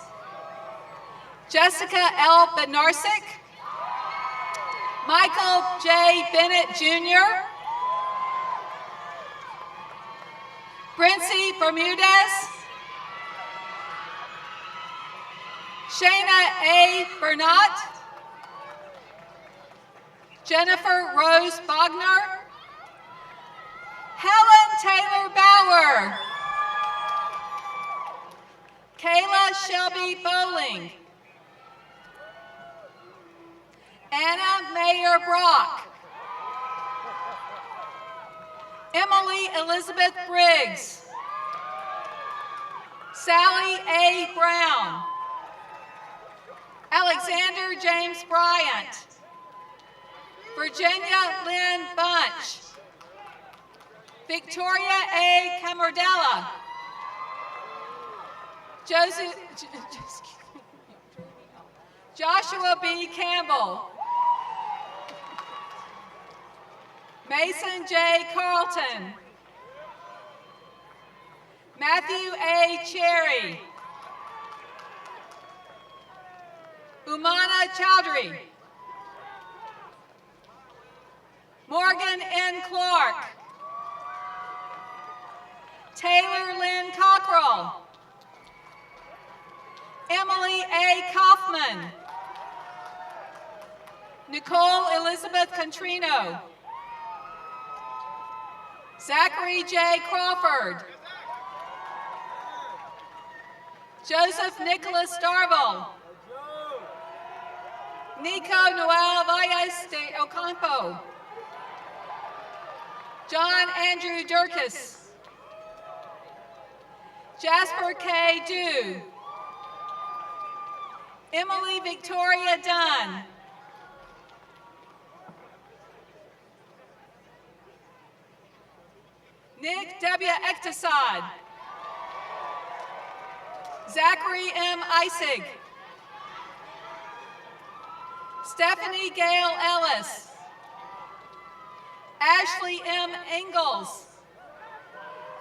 Jessica L. Bednarsik. Michael J. Bennett Jr. Brincy Bermudez. Shayna A. Bernat. Jennifer Rose Bogner. Helen Taylor Bauer. Kayla Shelby Bowling. Anna Mayer Brock. Emily Elizabeth Briggs. Sally A. Brown. Alexander James Bryant. Virginia Lynn Bunch. Victoria A. Camardella. Joshua B. Campbell. Mason J. Carlton. Matthew A. Cherry. Umana Chowdhury. Morgan N. Clark. Taylor Lynn Cockrell. Emily A. Kaufman. Nicole Elizabeth Contrino. Zachary J. Crawford. Joseph Nicholas Darville. Nico Noel Valles de Ocampo. John Andrew Durkis. Jasper K. Dew. Emily Victoria Dunn. Nick W. Ektasad. Zachary M. Isig. Stephanie Gail Ellis. Ashley M. Ingalls.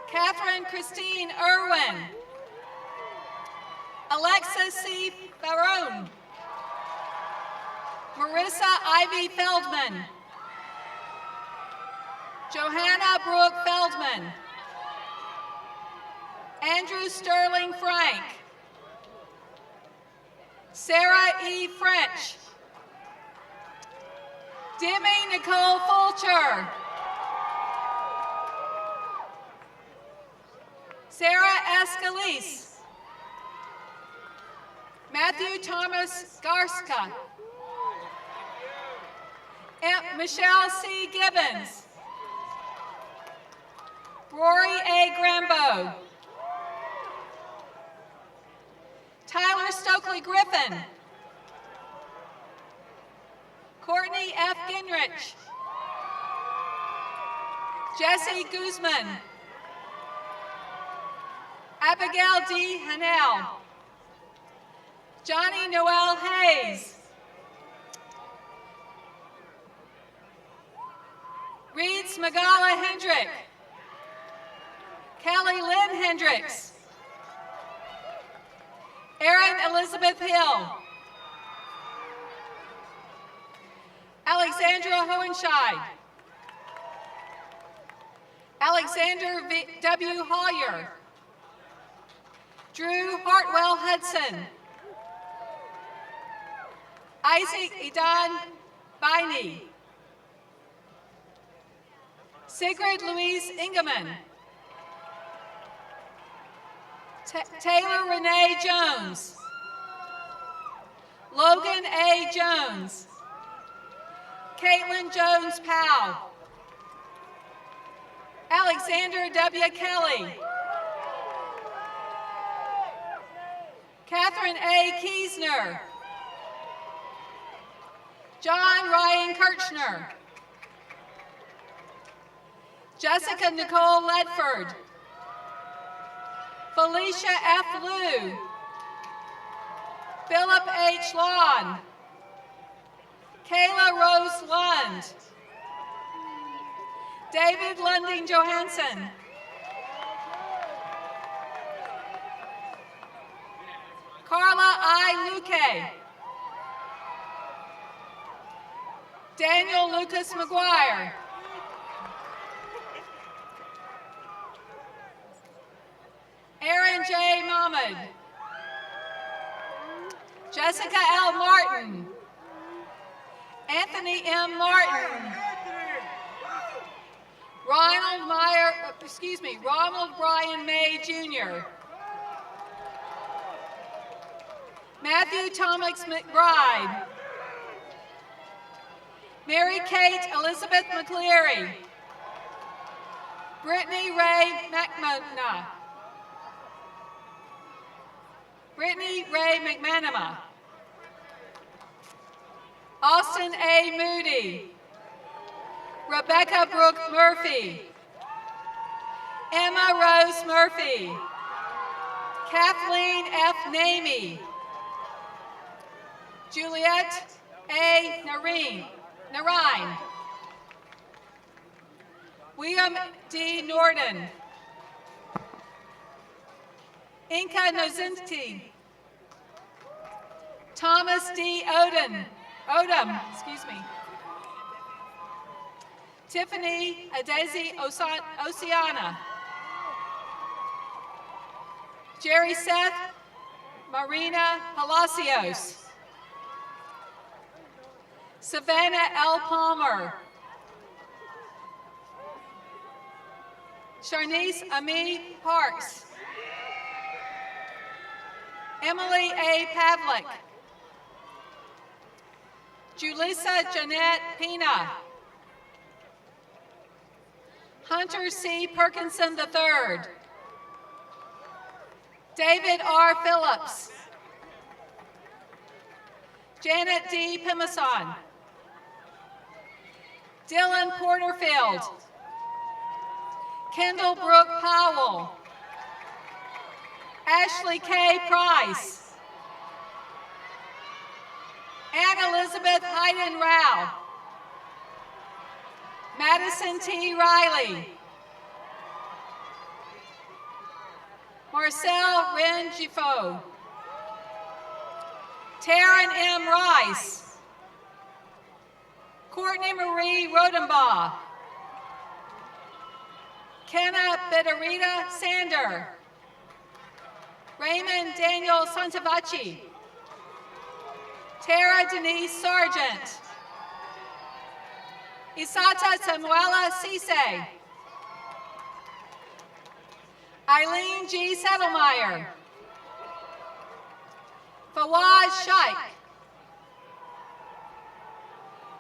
Catherine Christine Irwin. Alexa C. Barone. Marissa Ivy Feldman. Johanna Brooke Feldman. Andrew Sterling Frank. Sarah E. French. Demi Nicole Fulcher. Sarah S. Scalise. Matthew Thomas Garska. Michelle C. Gibbons. Rory A. Grambo. Tyler Stokely Griffin. Courtney F. Ginrich. Jesse Guzman. Abigail D. Hanel. Johnny Noel Hayes. Reed Smagala Hendrick. Kelly Lynn Hendricks. Erin Elizabeth Hill. Alexandra Hohenscheid. Alexander W. Hollier. Drew Hartwell Hudson. Isaac Edan Biney. Sigrid Louise Ingeman. Taylor Renee Jones. Logan A. Jones. Caitlin Jones Powell. Alexander W. Kelly. Catherine A. Kiesner. John Ryan Kirchner. Jessica Nicole Ledford. Felicia F. Liu. Philip H. Lawn. Kayla Rose Lund. David Lunding Johansson. Carla I. Luque. Daniel Lucas McGuire. Aaron J. Mahmoud. Jessica L. Martin. Anthony M. Martin. Ronald Bryan May Jr. Matthew Thomas McBride. Mary Kate Elizabeth McCleary. Brittany Ray McManama. Brittany Ray McManama. Austin A. Moody. Rebecca Brooke Murphy. Emma Rose Murphy. Kathleen F. Namey. Juliet A. Narine. William D. Norden. Inka Nozinti. Thomas D. Odom. Tiffany Adesi Oceana. Jerry Seth Marina Palacios. Savannah L. Palmer. Sharnice Ami Parks. Emily A. Pavlik. Julissa Jeanette Pina. Hunter C. Perkinson III. David R. Phillips. Janet D. Pimison. Dylan Porterfield. Kendall Brooke Powell. Ashley K. Price. Anne Elizabeth Hayden Rao. Madison T. Riley. Marcel Ren Gifo. Taryn M. Rice. Courtney Marie Rodenbaugh. Kenna Bedarita Sander. Raymond Daniel Santavacci. Tara Denise Sargent. Isata Samuela Cisse. Eileen G. Settlemeyer. Fawaz Shaikh.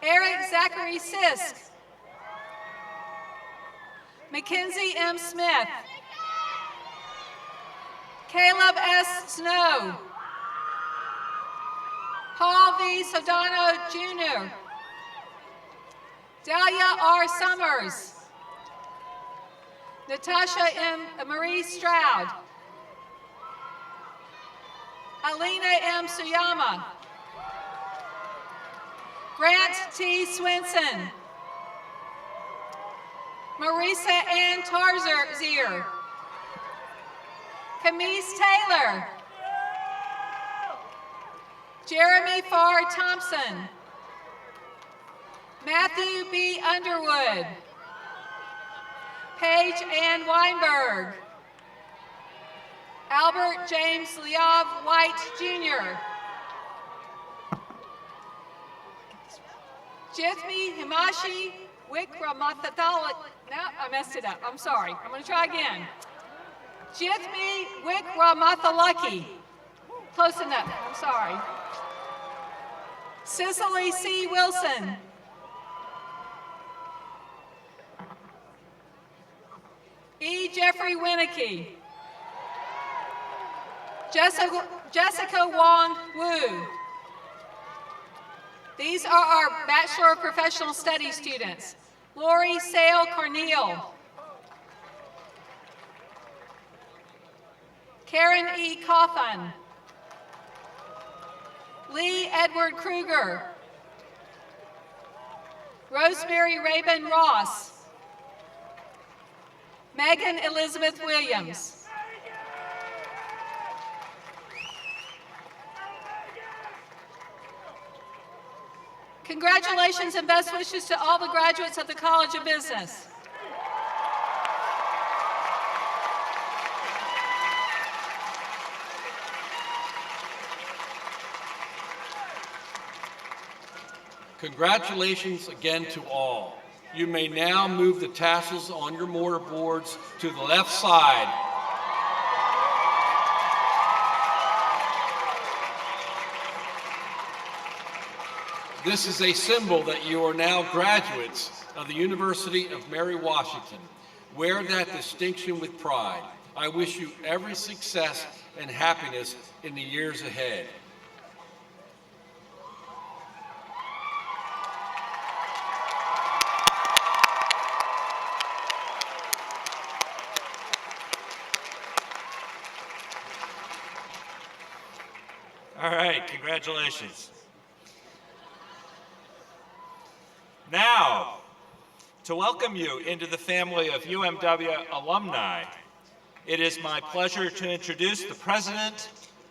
Eric Zachary Sisk. Mackenzie M. Smith. Caleb S. Snow. Paul V. Sodano Jr. Dahlia R. Summers. Natasha M. Marie Stroud. Alina M. Suyama. Grant T. Swinson. Marisa Ann Tarzier. Camise Taylor. Jeremy Farr Thompson. Matthew B. Underwood. Paige Ann Weinberg. Albert James Liav White Jr. Jithmi Himashi Wickramathathalik. No, I messed it up. I'm sorry. I'm going to try again. Jithmi Wickramathalaki. Close enough. I'm sorry. Cicely C. Wilson. E. Jeffrey Winnicky. Jessica Wong Wu. These are our Bachelor of Professional Studies students. Lori Sale Carneal. Karen E. Coffin. Lee Edward Kruger. Rosemary Rabin Ross. Megan Elizabeth Williams. Congratulations and best wishes to all the graduates of the College of Business. Congratulations again to all. You may now move the tassels on your mortarboards to the left side. This is a symbol that you are now graduates of the University of Mary Washington. Wear that distinction with pride. I wish you every success and happiness in the years ahead. All right, congratulations. Now, to welcome you into the family of UMW alumni, it is my pleasure to introduce the president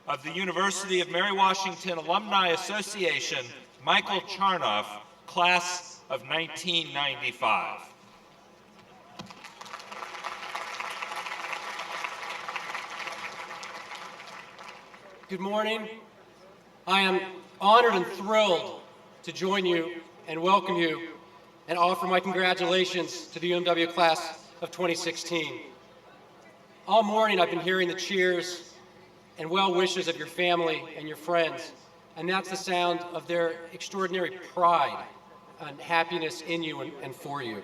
of the University of Mary Washington Alumni Association, Michael Charnoff, class of 1995. Good morning. I am honored and thrilled to join you and welcome you and offer my congratulations to the UMW class of 2016. All morning I've been hearing the cheers and well wishes of your family and your friends, and that's the sound of their extraordinary pride and happiness in you and for you.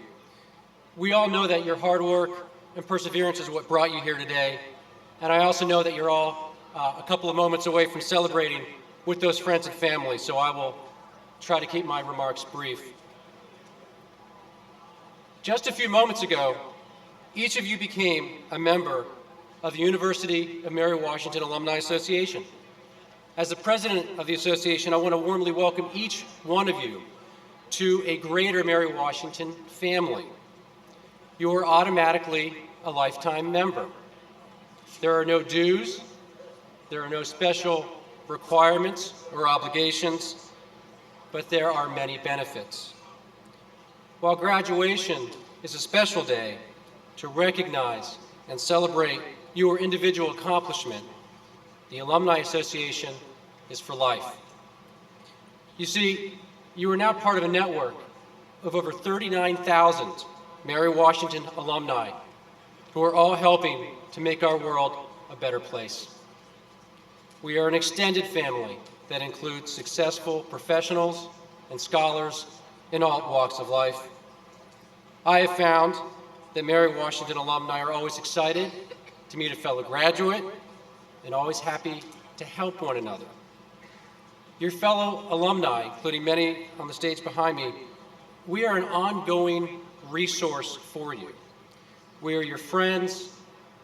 We all know that your hard work and perseverance is what brought you here today, and I also know that you're all a couple of moments away from celebrating with those friends and family, so I will try to keep my remarks brief. Just a few moments ago, each of you became a member of the University of Mary Washington Alumni Association. As the president of the association, I want to warmly welcome each one of you to a greater Mary Washington family. You are automatically a lifetime member. There are no dues, there are no special requirements or obligations, but there are many benefits. While graduation is a special day to recognize and celebrate your individual accomplishment, the Alumni Association is for life. You see, you are now part of a network of over 39,000 Mary Washington alumni who are all helping to make our world a better place. We are an extended family that includes successful professionals and scholars in all walks of life. I have found that Mary Washington alumni are always excited to meet a fellow graduate and always happy to help one another. Your fellow alumni, including many on the stage behind me, we are an ongoing resource for you. We are your friends,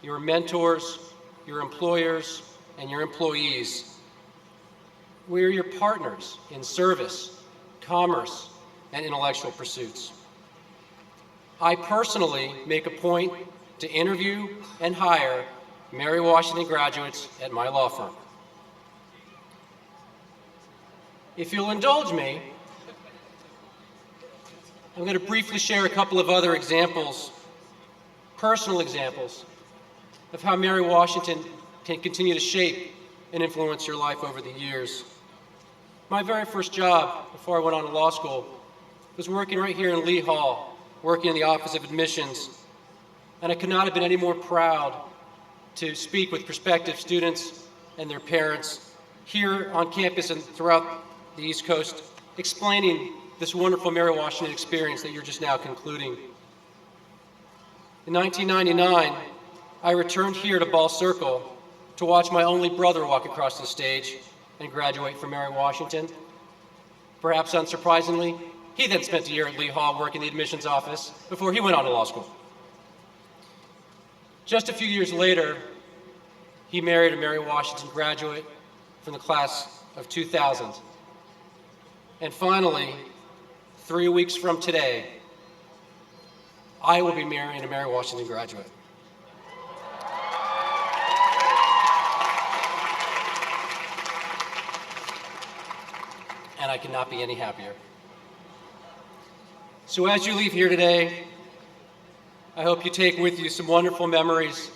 your mentors, your employers, and your employees. We are your partners in service, commerce, and intellectual pursuits. I personally make a point to interview and hire Mary Washington graduates at my law firm. If you'll indulge me, I'm going to briefly share a couple of other examples, personal examples, of how Mary Washington can continue to shape and influence your life over the years. My very first job before I went on to law school was working right here in Lee Hall, working in the Office of Admissions, and I could not have been any more proud to speak with prospective students and their parents here on campus and throughout the East Coast, explaining this wonderful Mary Washington experience that you're just now concluding. In 1999, I returned here to Ball Circle to watch my only brother walk across the stage and graduate from Mary Washington. Perhaps unsurprisingly, he then spent a year at Lee Hall working the admissions office before he went on to law school. Just a few years later, he married a Mary Washington graduate from the class of 2000. And finally, 3 weeks from today, I will be marrying a Mary Washington graduate. And I cannot be any happier. So as you leave here today, I hope you take with you some wonderful memories,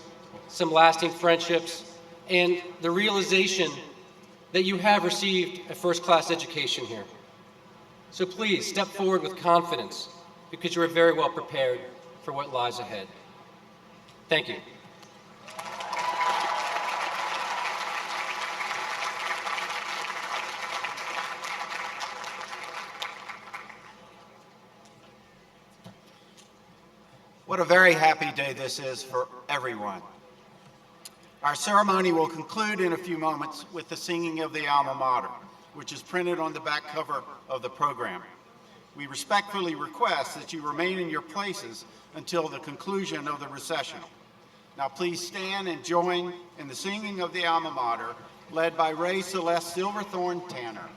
some lasting friendships, and the realization that you have received a first-class education here. So please step forward with confidence, because you are very well prepared for what lies ahead. Thank you. What a very happy day this is for everyone. Our ceremony will conclude in a few moments with the singing of the alma mater, which is printed on the back cover of the program. We respectfully request that you remain in your places until the conclusion of the recessional. Now please stand and join in the singing of the alma mater, led by Ray Celeste Silverthorne Tanner.